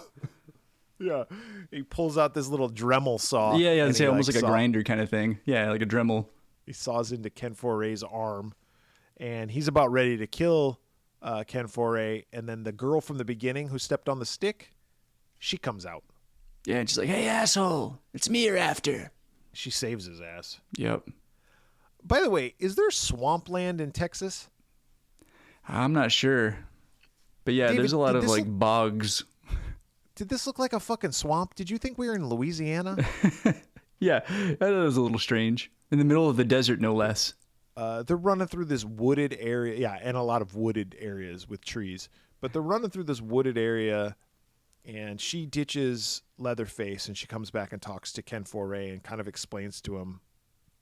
Yeah. He pulls out this little Dremel saw. Yeah, and it's he, almost like a saw- grinder kind of thing. Yeah, like a Dremel. He saws into Ken Foray's arm, and he's about ready to kill Ken Foray, and then the girl from the beginning who stepped on the stick, she comes out. Yeah, and she's like, "Hey, asshole, it's me you're after." She saves his ass. Yep. By the way, is there swampland in Texas? I'm not sure. But yeah, David, there's a lot did of this like look- bogs. Did this look like a fucking swamp? Did you think we were in Louisiana? Yeah, that was a little strange. In the middle of the desert, no less. They're running through this wooded area. Yeah, and a lot of wooded areas with trees. But they're running through this wooded area, and she ditches Leatherface, and she comes back and talks to Ken Foray and kind of explains to him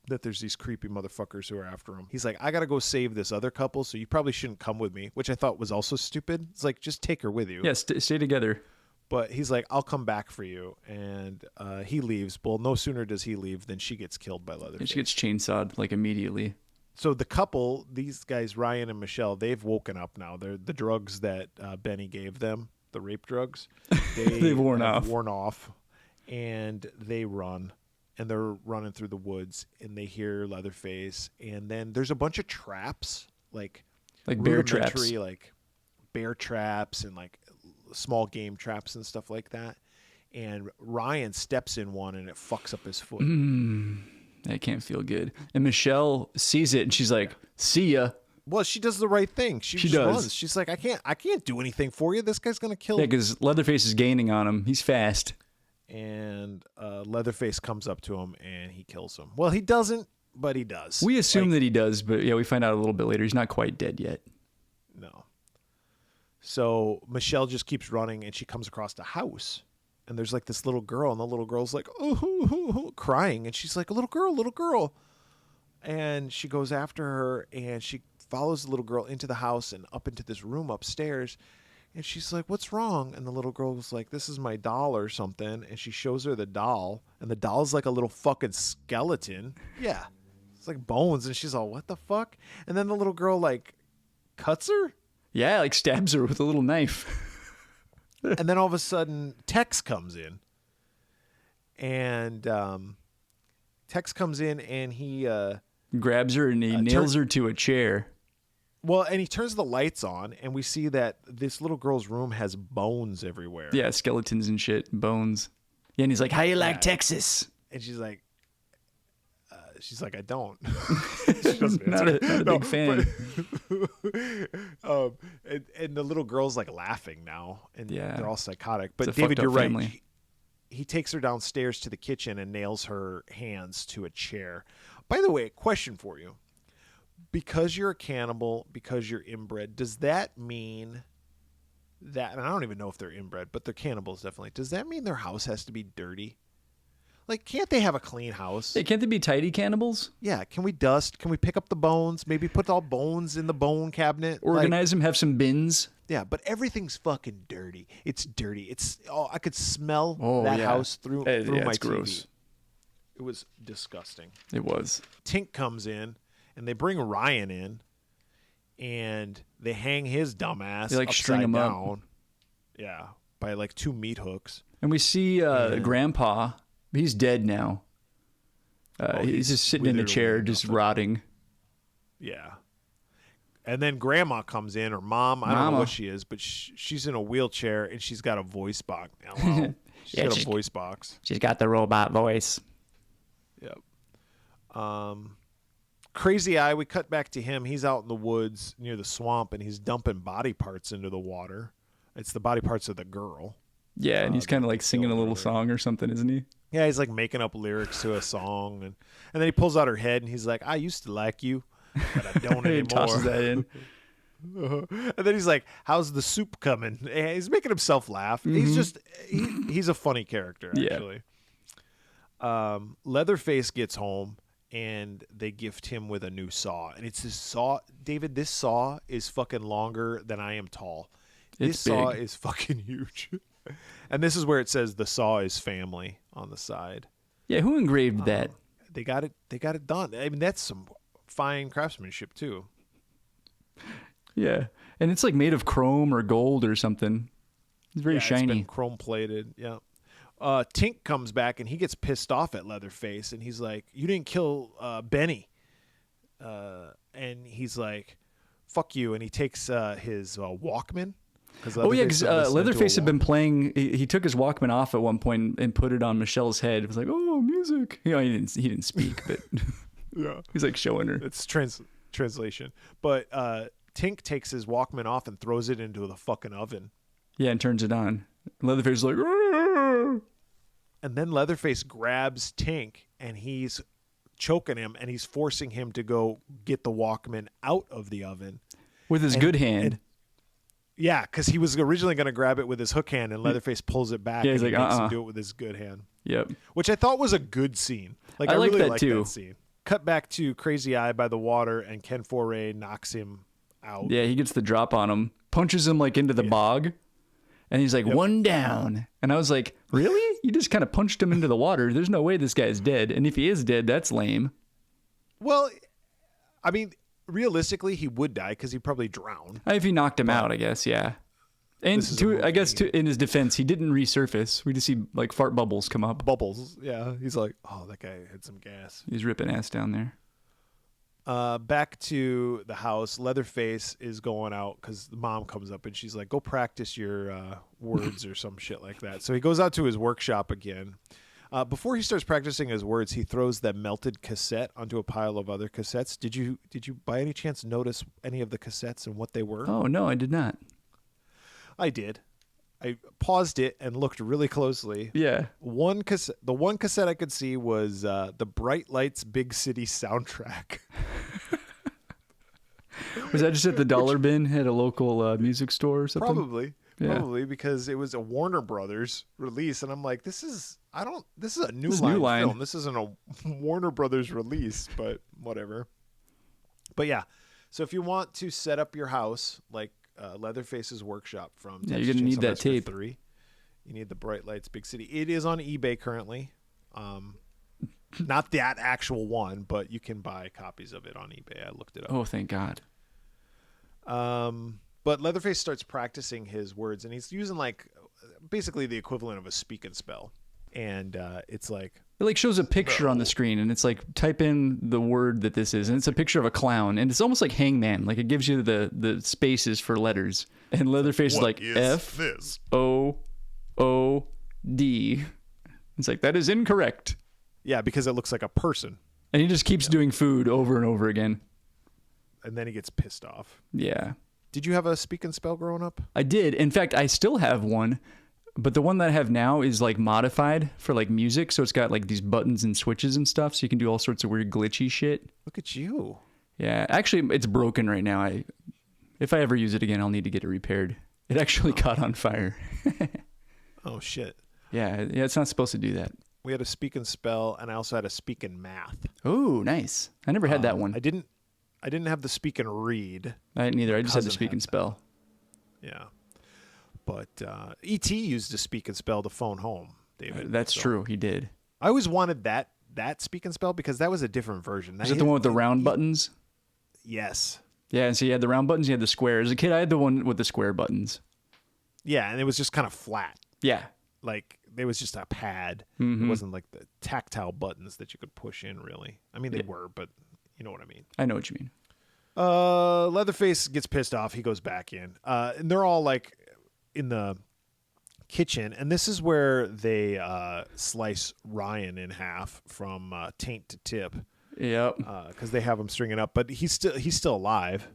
that there's these creepy motherfuckers who are after him. He's like, I got to go save this other couple, so you probably shouldn't come with me, which I thought was also stupid. It's like, just take her with you. Yeah, stay together. But he's like, I'll come back for you. And he leaves. Well, no sooner does he leave than she gets killed by Leatherface. And she gets chainsawed like immediately. So the couple, these guys, Ryan and Michelle, they've woken up now. They're the drugs that Benny gave them, the rape drugs. They've worn have off. Worn off. And they run. And they're running through the woods. And they hear Leatherface. And then there's a bunch of traps. Like bear traps. rudimentary, like bear traps and like small game traps and stuff like that. And Ryan steps in one and it fucks up his foot. That can't feel good. And Michelle sees it and she's like, "See ya." Well, she does the right thing. She just does. runs. She's like, I can't do anything for you. This guy's gonna kill Yeah, me. because Leatherface is gaining on him. He's fast. And Leatherface comes up to him and he kills him. Well, he doesn't, but he does. We assume that he does, but yeah, we find out a little bit later. He's not quite dead yet. No. So Michelle just keeps running and she comes across the house. And there's like this little girl, and the little girl's like, oh, crying. And she's like, little girl. And she goes after her, and she follows the little girl into the house and up into this room upstairs. And she's like, what's wrong? And the little girl was like, this is my doll or something. And she shows her the doll, and the doll's like a little fucking skeleton. Yeah. It's like bones. And she's all, what the fuck? And then the little girl like cuts her. Yeah, like stabs her with a little knife. And then all of a sudden, Tex comes in. And Tex comes in and he... grabs her and he nails her to a chair. Well, and he turns the lights on, and we see that this little girl's room has bones everywhere. Yeah, skeletons and shit, bones. Yeah, and he's like, "How you like Texas?" And she's like, I don't. not a big fan. And the little girl's like laughing now, and Yeah. they're all psychotic. But It's a David, fucked up you're right. family. He takes her downstairs to the kitchen and nails her hands to a chair. By the way, question for you. Because you're a cannibal, because you're inbred, does that mean that, and I don't even know if they're inbred, but they're cannibals definitely, does that mean their house has to be dirty? Like, can't they have a clean house? Hey, can't they be tidy cannibals? Yeah, can we dust? Can we pick up the bones? Maybe put all bones in the bone cabinet? Organize them, have some bins. Yeah, but everything's fucking dirty. It's dirty. I could smell Oh, that yeah. house through Yeah, my it's TV. gross. It was disgusting. It was. Tink comes in, and they bring Ryan in, and they hang his dumb ass They, like, upside string him up. down. Yeah, by like 2 meat hooks. And we see Grandpa. He's dead now. He's just sitting in a withered chair, away, just nothing. rotting. Yeah. And then Grandma comes in, or Mom, I don't know Mama. what she is, but she's in a wheelchair, and she's got a voice box. Hello. She's got a voice box. She's got the robot voice. Yep. Crazy Eye, we cut back to him. He's out in the woods near the swamp, and he's dumping body parts into the water. It's the body parts of the girl. Yeah, and he's kind of like singing a killed little earlier. song or something, isn't he? Yeah, he's like making up lyrics to a song, and then he pulls out her head and he's like, "I used to like you, but I don't He anymore." tosses that in. And then he's like, "How's the soup coming?" And he's making himself laugh. He's just he's a funny character, Yeah. actually. Leatherface gets home and they gift him with a new saw, and it's this saw. David, this saw is fucking longer than I am tall. This It's saw big. is fucking huge. And this is where it says the saw is family on the side. Yeah, who engraved that? They got it done. I mean, that's some fine craftsmanship too. Yeah, and it's like made of chrome or gold or something. It's very It's shiny. been chrome plated. Yeah. Tink comes back and he gets pissed off at Leatherface and he's like, "You didn't kill Benny." And he's like, "Fuck you." And he takes his Walkman. Oh yeah, because Leatherface had been playing. He took his Walkman off at one point and put it on Michelle's head. It was like, "Oh, music." You know, he didn't speak, but Yeah. he's like showing her. It's translation. But Tink takes his Walkman off and throws it into the fucking oven. Yeah, and turns it on. Leatherface is like, "Arr!" And then Leatherface grabs Tink and he's choking him and he's forcing him to go get the Walkman out of the oven. with his good hand. Yeah, because he was originally going to grab it with his hook hand and Leatherface pulls it back. Yeah, he's and he like, makes him do it with his good hand. Yep. Which I thought was a good scene. Like I like really that liked too. that scene. Cut back to Crazy Eye by the water and Ken Foray knocks him out. Yeah, he gets the drop on him, punches him like into the bog, and he's like, one down. And I was like, really? You just kind of punched him into the water. There's no way this guy's dead. And if he is dead, that's lame. Well, I mean, realistically, he would die because he'd probably drown. If he knocked him out, I guess, yeah. And This is a movie. I guess in his defense, he didn't resurface. We just see like fart bubbles come up. Bubbles. Yeah. He's like, oh, that guy had some gas. He's ripping ass down there. Back to the house, Leatherface is going out because the mom comes up and she's like, go practice your words or some shit like that. So he goes out to his workshop again. Before he starts practicing his words, he throws that melted cassette onto a pile of other cassettes. Did you by any chance notice any of the cassettes and what they were? Oh, no, I did not. I did. I paused it and looked really closely. Yeah. The one cassette I could see was the Bright Lights Big City soundtrack. Was that just at the dollar bin at a local music store or something? Probably because it was a Warner Brothers release, and I'm like, this is a New This is Line New Line. film. This isn't a Warner Brothers release, but whatever. But yeah, so if you want to set up your house like Leatherface's workshop from Yeah, Texas you're gonna need Chainsaw that Massacre tape. 3, you need the Bright Lights Big City. It is on eBay currently. Not that actual one, but you can buy copies of it on eBay. I looked it up. Oh, thank God. But Leatherface starts practicing his words, and he's using like basically the equivalent of a speak and spell. And it's like, It like shows a picture on the screen, and it's like type in the word that this is, and it's a picture of a clown, and it's almost like Hangman, like it gives you the spaces for letters. And Leatherface is like this? FOOD. It's like that is incorrect, Yeah, because it looks like a person. and he just keeps doing food over and over again. And then he gets pissed off. Yeah, Did you have a speak and spell growing up? I did. In fact, I still have one, but the one that I have now is like modified for like music, so it's got like these buttons and switches and stuff, so you can do all sorts of weird glitchy shit. Look at you. Yeah, actually, it's broken right now. If I ever use it again, I'll need to get it repaired. It actually caught on fire. Oh, shit. Yeah, it's not supposed to do that. We had a speak and spell, and I also had a speak and math. Oh, nice. I never had that one. I didn't have the speak and read. I didn't either. I just had the cousin speak had and that. spell. Yeah. But E.T. used to speak and spell to phone home, David. That's So true. He did. I always wanted that speak and spell because that was a different version. Was it the one with the round buttons? Yes. Yeah, and so you had the round buttons, you had the square. As a kid, I had the one with the square buttons. Yeah, and it was just kind of flat. Yeah. Like, there was just a pad. Mm-hmm. It wasn't like the tactile buttons that you could push in, really. I mean, they were, but you know what I mean. I know what you mean. Leatherface gets pissed off. He goes back in. And they're all, like, in the kitchen. And this is where they slice Ryan in half from taint to tip. Yep. Because they have him stringing up. But he's still alive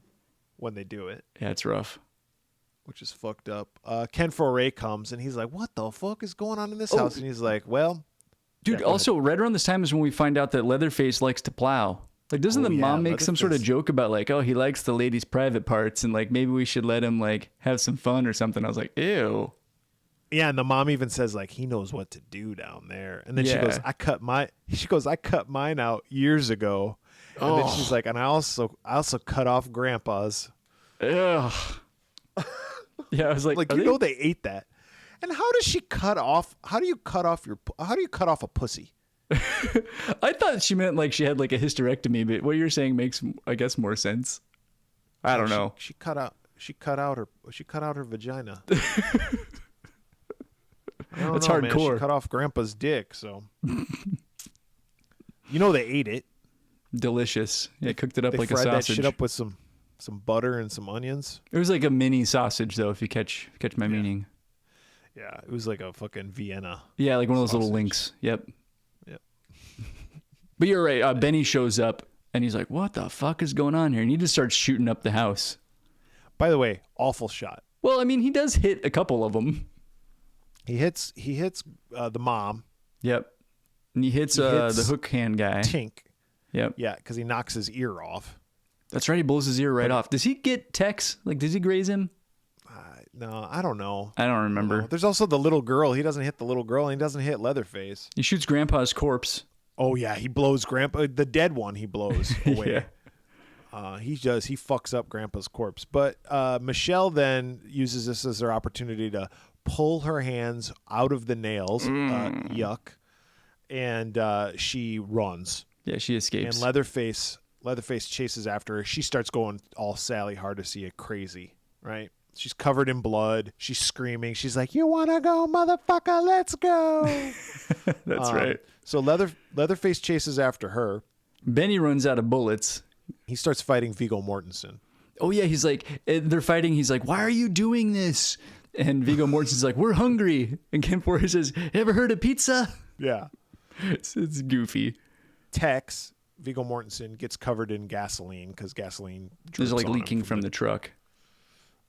when they do it. Yeah, it's rough. which is fucked up. Ken Foray comes and he's like, "What the fuck is going on in this house?" And he's like, "Well, Dude, yeah, also right around this time is when we find out that Leatherface likes to plow. Like, doesn't the mom make some sort of joke about like, oh, he likes the ladies' private parts and like maybe we should let him like have some fun or something? I was like, ew. Yeah, and the mom even says like he knows what to do down there. And then she goes, I cut mine out years ago. And then she's like, and I also cut off Grandpa's. Ugh. Yeah, I was like, they ate that. And how does she cut off? How do you cut off a pussy? I thought she meant like she had like a hysterectomy, but what you're saying makes, I guess, more sense. I don't know. She cut out her vagina. That's hardcore. Man. She cut off Grandpa's dick, so they ate it. Delicious. Yeah, cooked it up like a sausage. They fried that shit up with some butter and some onions. It was like a mini sausage, though, if you catch my meaning. Yeah, it was like a fucking Vienna. Yeah, like one of those little links. Yep. But you're right. Benny shows up and he's like, "What the fuck is going on here?" And he just starts shooting up the house. By the way, awful shot. Well, I mean, he does hit a couple of them. He hits the mom. Yep. And he hits the hook hand guy. Tink. Yep. Yeah, because he knocks his ear off. That's right. He blows his ear right off. Does he get Tex? Like, does he graze him? No, I don't know. I don't remember. There's also the little girl. He doesn't hit the little girl, and he doesn't hit Leatherface. He shoots Grandpa's corpse. Oh yeah, he blows Grandpa, the dead one. He blows away. Yeah. He fucks up Grandpa's corpse. But Michelle then uses this as her opportunity to pull her hands out of the nails. Yuck. And she runs. Yeah, she escapes. And Leatherface chases after her. She starts going all Sally Hardesty crazy, right? She's covered in blood. She's screaming. She's like, "You want to go, motherfucker? Let's go." That's right. So Leatherface chases after her. Benny runs out of bullets. He starts fighting Viggo Mortensen. Oh, yeah. He's like, they're fighting. He's like, "Why are you doing this?" And Viggo Mortensen's like, "We're hungry." And Ken Voorhees says, "Ever heard of pizza?" Yeah. It's goofy. Tex, Viggo Mortensen, gets covered in gasoline because gasoline is like leaking from the truck.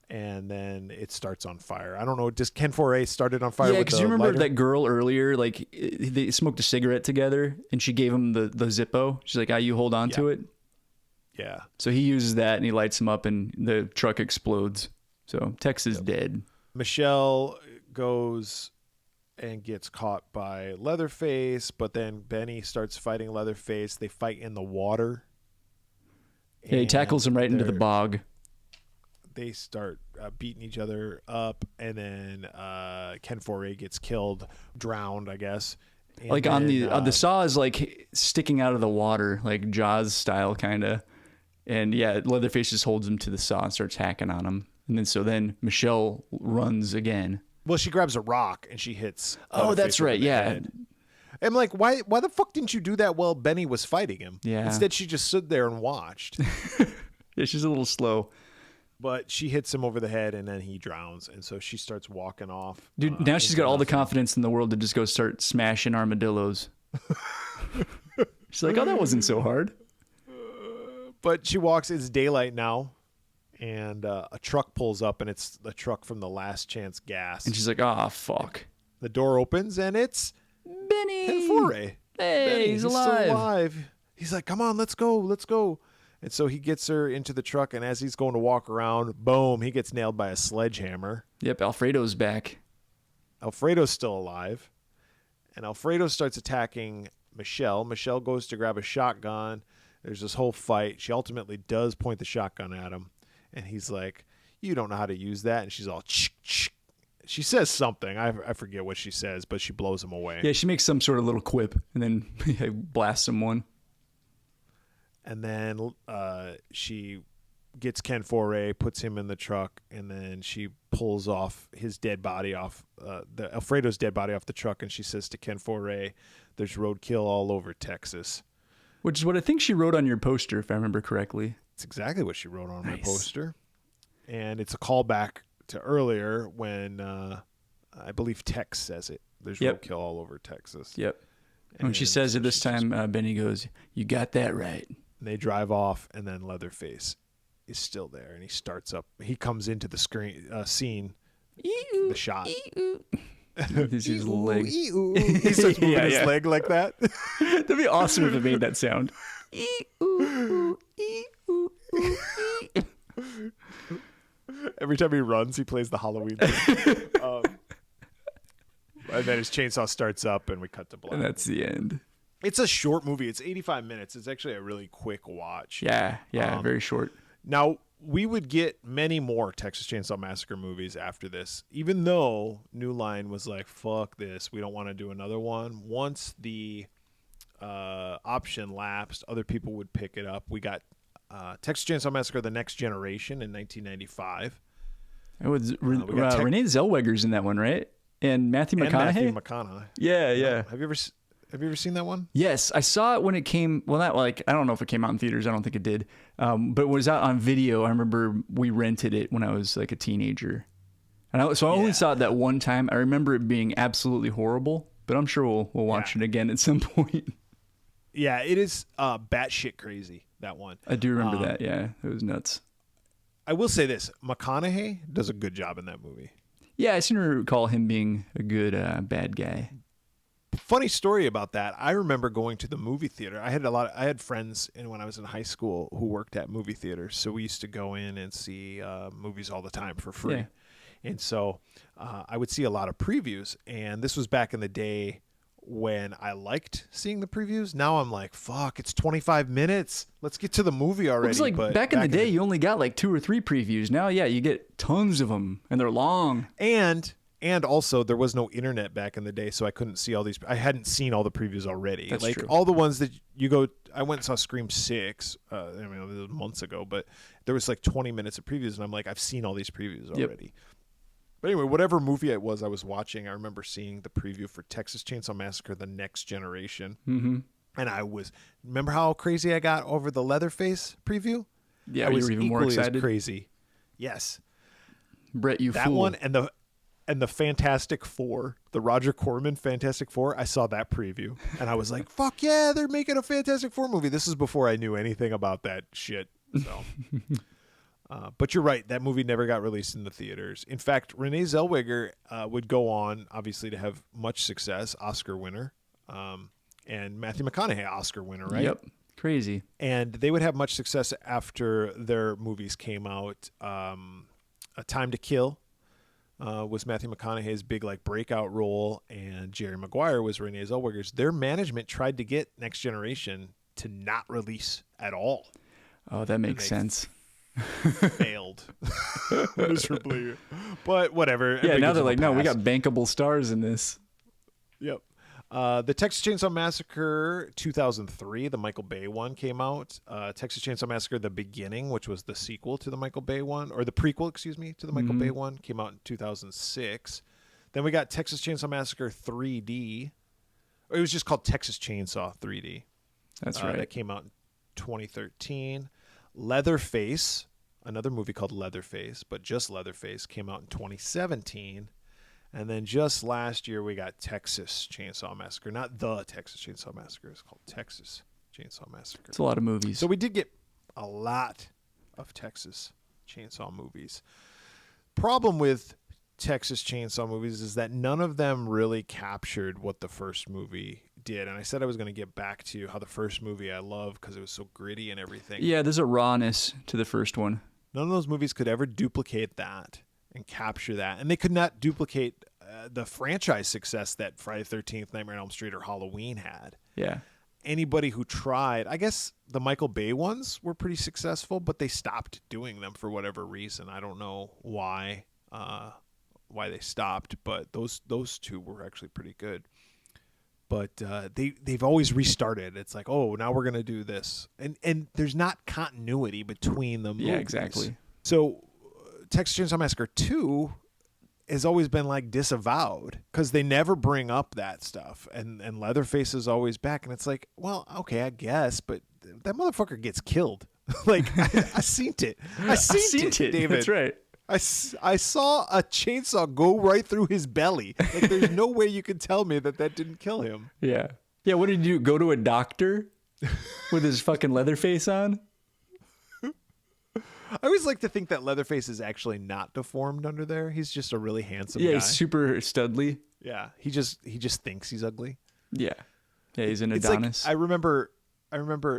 And then it starts on fire. I don't know. Does Ken Foray start it on fire? Yeah, because you remember lighter? that girl earlier? Like they smoked a cigarette together, and she gave him the Zippo. She's like, you hold on to it." Yeah. So he uses that, and he lights him up, and the truck explodes. So Tex is dead. Michelle goes and gets caught by Leatherface, but then Benny starts fighting Leatherface. They fight in the water. Yeah, he tackles him right into the bog. They start beating each other up, and then Ken Foray gets killed, drowned, I guess. And like then, on the saw is like sticking out of the water, like Jaws style kind of. And yeah, Leatherface just holds him to the saw and starts hacking on him. And then Michelle runs again. Well, she grabs a rock and she hits. Oh, that's right. Yeah. Head. I'm like, why the fuck didn't you do that while Benny was fighting him? Yeah. Instead, she just stood there and watched. Yeah, she's a little slow. But she hits him over the head, and then he drowns. And so she starts walking off. Dude, now she's got all the confidence in the world to just go start smashing armadillos. She's like, "Oh, that wasn't so hard." But she walks. It's daylight now. And a truck pulls up, and it's the truck from the Last Chance Gas. And she's like, "Oh, fuck." The door opens, and it's Benny. Ken Foray. Hey, he's alive. Still alive. He's like, "Come on, let's go. And so he gets her into the truck, and as he's going to walk around, boom, he gets nailed by a sledgehammer. Yep, Alfredo's back. Alfredo's still alive. And Alfredo starts attacking Michelle. Michelle goes to grab a shotgun. There's this whole fight. She ultimately does point the shotgun at him. And he's like, "You don't know how to use that." And she's all, "Ch-ch-ch." She says something. I forget what she says, but she blows him away. Yeah, she makes some sort of little quip and then blasts someone. And then she gets Ken Foray, puts him in the truck, and then she pulls off his dead body off, Alfredo's dead body off the truck, and she says to Ken Foray, "There's roadkill all over Texas." Which is what I think she wrote on your poster, if I remember correctly. It's exactly what she wrote on my poster. And it's a callback to earlier when I believe Tex says it. There's roadkill all over Texas. Yep. And when she says it this time, Benny goes, "You got that right." They drive off, and then Leatherface is still there, and he starts up. He comes into the scene, the shot. This is his leg. He starts moving his leg like that. That'd be awesome if it made that sound. Every time he runs, he plays the Halloween thing. And then his chainsaw starts up, and we cut to black. And that's the end. It's a short movie. It's 85 minutes. It's actually a really quick watch. Yeah, very short. Now, we would get many more Texas Chainsaw Massacre movies after this, even though New Line was like, fuck this, we don't want to do another one. Once the option lapsed, other people would pick it up. We got Texas Chainsaw Massacre: The Next Generation in 1995. It was Renee Zellweger's in that one, right? And Matthew McConaughey? Yeah. Have you ever seen that one? Yes, I saw it when it came. Well, not like, I don't know if it came out in theaters. I don't think it did. But it was out on video. I remember we rented it when I was like a teenager. And I only saw it that one time. I remember it being absolutely horrible, but I'm sure we'll watch it again at some point. Yeah, it is batshit crazy, that one. I do remember that. Yeah, it was nuts. I will say this. McConaughey does a good job in that movie. Yeah, I seem to recall him being a good bad guy. Funny story about that. I remember going to the movie theater. I had friends when I was in high school who worked at movie theaters, so we used to go in and see movies all the time for free. Yeah. And so I would see a lot of previews, and this was back in the day when I liked seeing the previews. Now I'm like, fuck, it's 25 minutes. Let's get to the movie already. It's like back in the day, you only got like 2 or 3 previews. Now, you get tons of them, and they're long. And also, there was no internet back in the day, so I couldn't see all these. I hadn't seen all the previews already. That's true. All the ones that you go. I went and saw Scream 6. I mean, it was months ago, but there was like 20 minutes of previews, and I'm like, I've seen all these previews already. Yep. But anyway, whatever movie it was I was watching, I remember seeing the preview for Texas Chainsaw Massacre: The Next Generation. Mm-hmm. And remember how crazy I got over the Leatherface preview? Yeah, I was you were even more excited. As crazy. Yes. Brett, you that fool. One and the Fantastic Four, the Roger Corman Fantastic Four, I saw that preview, and I was like, fuck yeah, they're making a Fantastic Four movie. This is before I knew anything about that shit. So, but you're right, that movie never got released in the theaters. In fact, Renee Zellweger would go on, obviously, to have much success, Oscar winner, and Matthew McConaughey, Oscar winner, right? Yep, crazy. And they would have much success after their movies came out. A Time to Kill was Matthew McConaughey's big breakout role, and Jerry Maguire was Renee Zellweger's. Their management tried to get Next Generation to not release at all. Oh, that makes sense. Failed miserably, but whatever. Yeah, now they're like, no, we got bankable stars in this. Yep. The Texas Chainsaw Massacre 2003, the Michael Bay one, came out. Texas Chainsaw Massacre: The Beginning, which was the sequel to the Michael Bay one, or the prequel, excuse me, to the Michael Bay one, came out in 2006. Then we got Texas Chainsaw Massacre 3D. It was just called Texas Chainsaw 3D. That's right. That came out in 2013. Leatherface, another movie called Leatherface, but just Leatherface, came out in 2017. And then just last year, we got Texas Chainsaw Massacre. Not the Texas Chainsaw Massacre. It's called Texas Chainsaw Massacre. It's a lot of movies. So we did get a lot of Texas Chainsaw movies. Problem with Texas Chainsaw movies is that none of them really captured what the first movie did. And I said I was going to get back to how the first movie I love because it was so gritty and everything. Yeah, there's a rawness to the first one. None of those movies could ever duplicate that and capture that. And they could not duplicate the franchise success that Friday the 13th, Nightmare on Elm Street, or Halloween had. Yeah. Anybody who tried, I guess the Michael Bay ones were pretty successful, but they stopped doing them for whatever reason. I don't know why they stopped, but those two were actually pretty good. But they've always restarted. It's like, oh, now we're going to do this. And there's not continuity between them. Yeah, exactly. So Texas Chainsaw Massacre 2 has always been disavowed because they never bring up that stuff. And Leatherface is always back. And it's like, well, okay, I guess, but that motherfucker gets killed. I seen it. I seen it, David. That's right. I saw a chainsaw go right through his belly. There's no way you can tell me that didn't kill him. Yeah. Yeah, what did you do? Go to a doctor with his fucking Leatherface on? I always like to think that Leatherface is actually not deformed under there. He's just a really handsome guy. He's super studly. Yeah, he just thinks he's ugly. Yeah, he's an It's Adonis. like, I remember.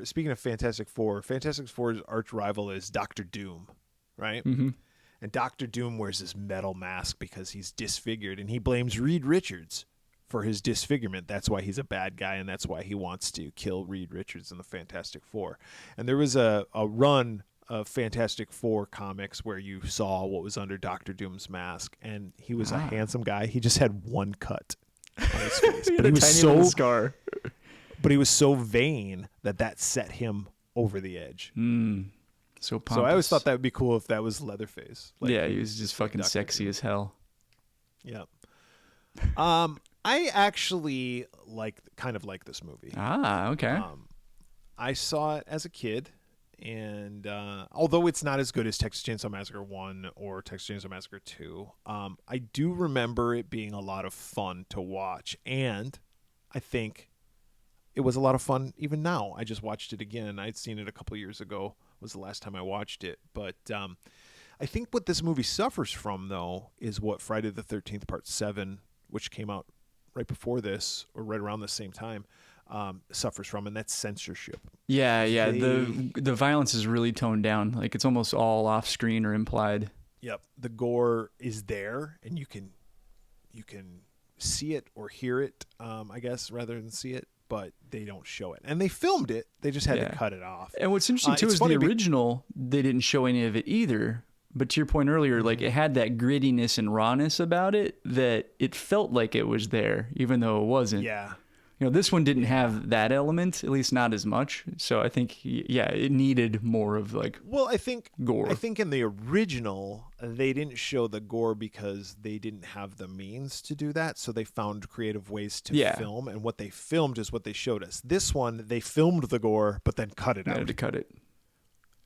Speaking of Fantastic Four's arch rival is Doctor Doom, right? Mm-hmm. And Doctor Doom wears this metal mask because he's disfigured, and he blames Reed Richards for his disfigurement. That's why he's a bad guy, and that's why he wants to kill Reed Richards in the Fantastic Four. And there was a run of Fantastic Four comics where you saw what was under Doctor Doom's mask, and he was a handsome guy. He just had one cut on his face, but he was tiny little scar. But he was so vain that set him over the edge. So pompous. So I always thought that would be cool if that was Leatherface. Like, yeah, he was just fucking Dr. sexy Doom. as hell. Yep. I actually kind of like this movie. Okay. I saw it as a kid, and although it's not as good as Texas Chainsaw Massacre 1 or Texas Chainsaw Massacre 2, I do remember it being a lot of fun to watch, and I think it was a lot of fun even now. I just watched it again. I'd seen it a couple years ago, was the last time I watched it, but I think what this movie suffers from, though, is what Friday the 13th Part 7, which came out right before this or right around the same time, suffers from, and that's censorship. Yeah. The violence is really toned down. Like, it's almost all off screen or implied. Yep, the gore is there, and you can see it or hear it, I guess, rather than see it, but they don't show it. And they filmed it; they just had to cut it off. And what's interesting too is the original. They didn't show any of it either. But to your point earlier, like, it had that grittiness and rawness about it that it felt like it was there, even though it wasn't. Yeah. This one didn't have that element, at least not as much. So I think, it needed more of I think gore. I think in the original, they didn't show the gore because they didn't have the means to do that. So they found creative ways to film, and what they filmed is what they showed us. This one, they filmed the gore, but then cut it out. Had to cut it.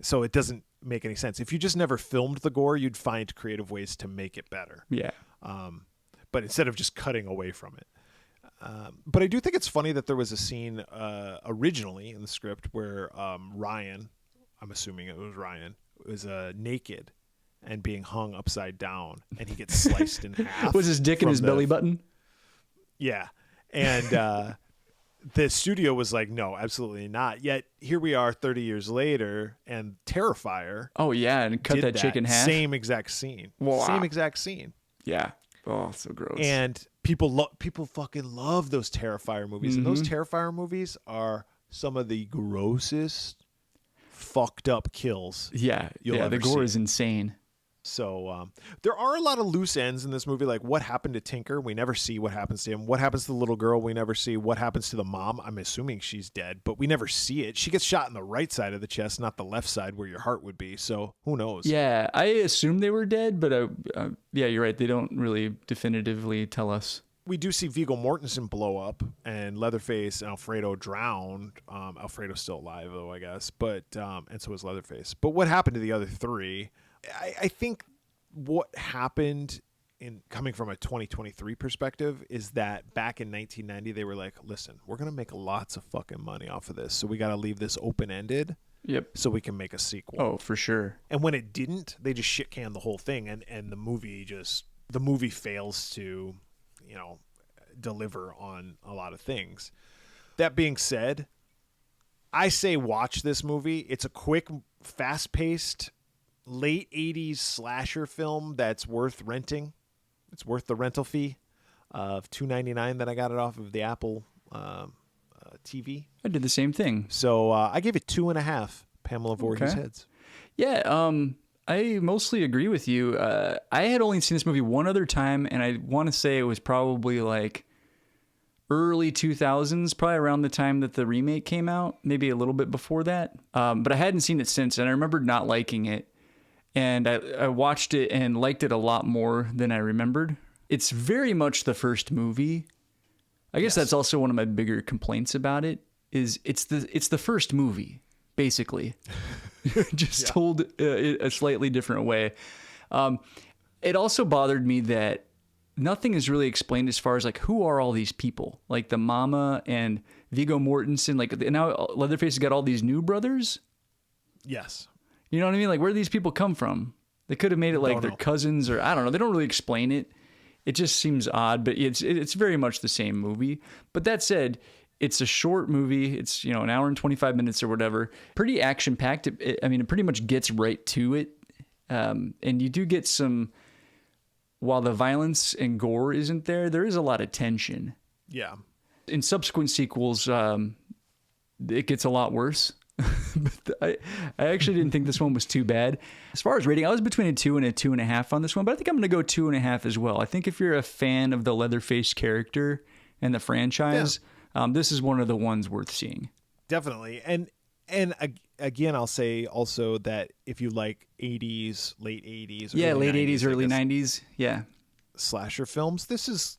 So it doesn't make any sense. If you just never filmed the gore, you'd find creative ways to make it better. Yeah. But instead of just cutting away from it. But I do think it's funny that there was a scene originally in the script where Ryan, I'm assuming it was Ryan, was naked and being hung upside down, and he gets sliced in half. Was his dick in his belly button? Yeah. And the studio was like, no, absolutely not. Yet here we are 30 years later, and Terrifier. Oh, yeah, and cut that chick in half. Same exact scene. Wow. Same exact scene. Yeah. Oh, so gross. And people fucking love those Terrifier movies. And those Terrifier movies are some of the grossest, fucked up kills. Yeah. The gore is insane. So there are a lot of loose ends in this movie. Like, what happened to Tinker? We never see what happens to him. What happens to the little girl? We never see. What happens to the mom? I'm assuming she's dead, but we never see it. She gets shot in the right side of the chest, not the left side where your heart would be. So who knows? Yeah, I assume they were dead, but yeah, you're right. They don't really definitively tell us. We do see Viggo Mortensen blow up, and Leatherface and Alfredo drowned. Alfredo's still alive, though, I guess. But and so is Leatherface. But what happened to the other three? I think what happened in coming from a 2023 perspective is that back in 1990, they were like, listen, we're going to make lots of fucking money off of this. So we got to leave this open-ended. Yep. So we can make a sequel. Oh, for sure. And when it didn't, they just shit canned the whole thing. And the movie fails to, deliver on a lot of things. That being said, I say watch this movie. It's a quick, fast-paced, late 80s slasher film that's worth renting. It's worth the rental fee of $2.99 that I got it off of the Apple TV. I did the same thing. So I gave it 2.5 Pamela Voorhees Heads. Yeah, I mostly agree with you. I had only seen this movie one other time, and I want to say it was probably like early 2000s, probably around the time that the remake came out, maybe a little bit before that. But I hadn't seen it since, and I remember not liking it. And I watched it and liked it a lot more than I remembered. It's very much the first movie. I guess that's also one of my bigger complaints about it. Is it's the first movie, basically, just told a slightly different way. It also bothered me that nothing is really explained as far as like who are all these people, like the mama and Viggo Mortensen. Like now, Leatherface has got all these new brothers. Yes. You know what I mean? Like, where do these people come from? They could have made it like their cousins, or I don't know. They don't really explain it. It just seems odd, but it's very much the same movie. But that said, it's a short movie. It's, an hour and 25 minutes or whatever. Pretty action packed. It pretty much gets right to it. And you do get some, while the violence and gore isn't there is a lot of tension. Yeah. In subsequent sequels, it gets a lot worse. But I actually didn't think this one was too bad. As far as rating, I was between a 2 and a 2.5 on this one, but I think I'm going to go 2.5 as well. I think if you're a fan of the Leatherface character and the franchise, this is one of the ones worth seeing. Definitely. And again, I'll say also that if you like 80s, late 80s, late 90s, 80s, early 90s, slasher films, this is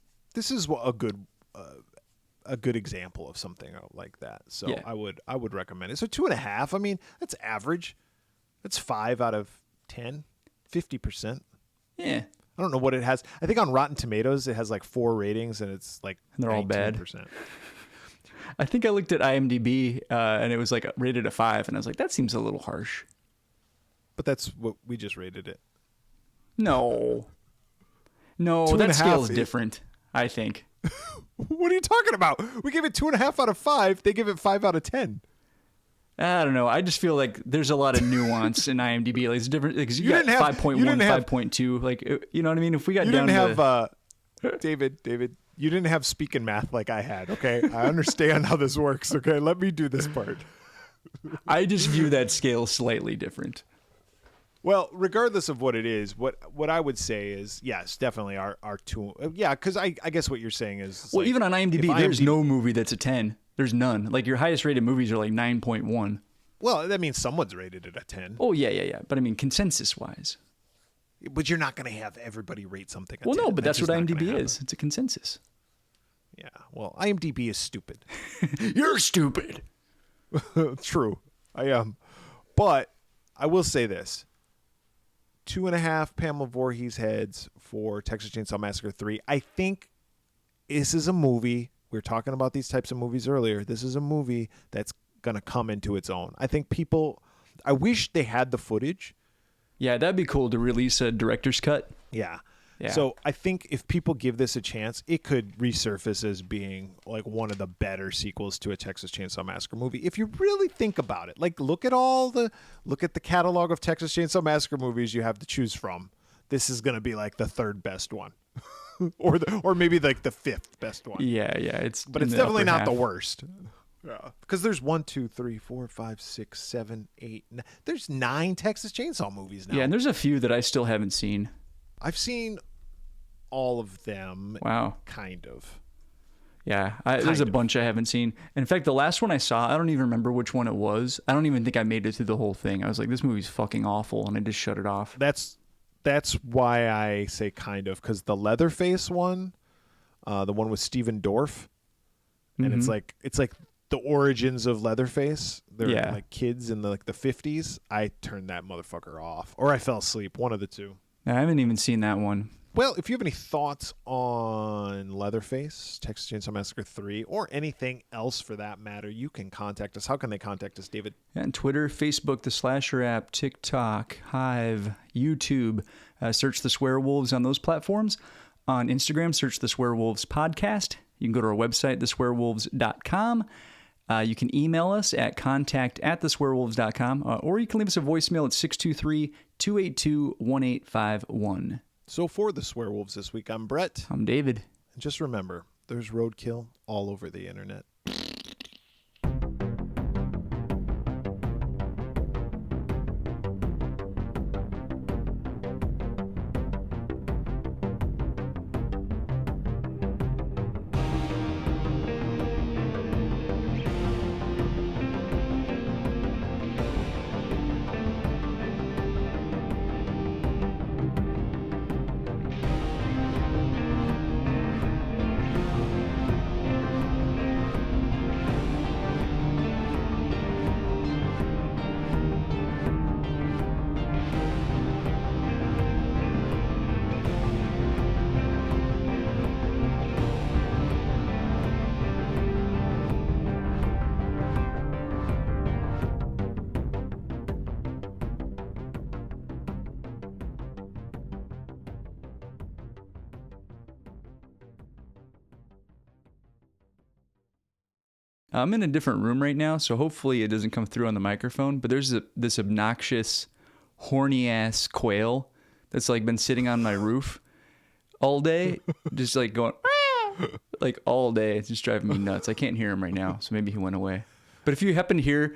a good example of something like that. So yeah. I would recommend it. So 2.5. I mean, that's average. That's 5 out of 10, 50%. Yeah. I don't know what it has. I think on Rotten Tomatoes it has like 4 ratings, and it's like and they're 19%. All bad. I think I looked at IMDb and it was like rated a 5, and I was like, that seems a little harsh. But that's what we just rated it. No, that scale is different, I think. What are you talking about? We gave it 2.5 out of 5. They give it 5 out of 10. I don't know. I just feel like there's a lot of nuance in IMDb. Like it's different because you got 5.1, 5.2. Like, you know what I mean? If we got down to David, you didn't have speaking math like I had. Okay, I understand how this works. Okay, let me do this part. I just view that scale slightly different. Well, regardless of what it is, what I would say is, yes, definitely our 2. Yeah, because I guess what you're saying is... Well, like, even on IMDb, there's no movie that's a 10. There's none. Like, your highest rated movies are like 9.1. Well, that means someone's rated it a 10. Oh, yeah. But I mean, consensus-wise. But you're not going to have everybody rate something a 10. Well, no, but that's what IMDb is. It's a consensus. Yeah, well, IMDb is stupid. You're stupid. True, I am. But I will say this. 2.5 Pamela Voorhees Heads for Texas Chainsaw Massacre 3. I think this is a movie. We were talking about these types of movies earlier. This is a movie that's going to come into its own. I think I wish they had the footage. Yeah, that'd be cool to release a director's cut. Yeah. So I think if people give this a chance, it could resurface as being like one of the better sequels to a Texas Chainsaw Massacre movie. If you really think about it, like look at the catalog of Texas Chainsaw Massacre movies you have to choose from. This is going to be like the 3rd best one. or maybe like the 5th best one. Yeah. It's definitely not the worst. Yeah. Because there's 1, 2, 3, 4, 5, 6, 7, 8. There's 9 Texas Chainsaw movies now. Yeah, and there's a few that I still haven't seen. I've seen all of them. Wow. Kind of. Yeah, there's a bunch I haven't seen. In fact, the last one I saw, I don't even remember which one it was. I don't even think I made it through the whole thing. I was like, this movie's fucking awful, and I just shut it off. That's why I say kind of, because the Leatherface one, the one with Steven Dorff, and it's like the origins of Leatherface. They're like kids in the 50s. I turned that motherfucker off, or I fell asleep. One of the two. I haven't even seen that one. Well, if you have any thoughts on Leatherface, Texas Chainsaw Massacre 3, or anything else for that matter, you can contact us. How can they contact us, David? On Twitter, Facebook, the Slasher app, TikTok, Hive, YouTube. Search the Swearwolves on those platforms. On Instagram, search the Swearwolves Podcast. You can go to our website, theswearwolves.com. You can email us at contact@theswearwolves.com, or you can leave us a voicemail at 623-282-1851. So for the Swearwolves this week, I'm Brett. I'm David. And just remember, there's roadkill all over the internet. I'm in a different room right now, so hopefully it doesn't come through on the microphone. But there's this obnoxious, horny ass quail that's like been sitting on my roof all day, just like going like all day. It's just driving me nuts. I can't hear him right now, so maybe he went away. But if you happen to hear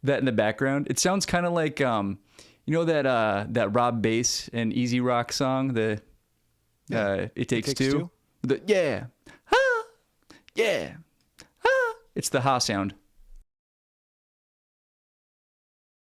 that in the background, it sounds kind of like you know that Rob Bass and Easy Rock song, It Takes Two. Yeah. Ha! Yeah. Ha! It's the ha sound.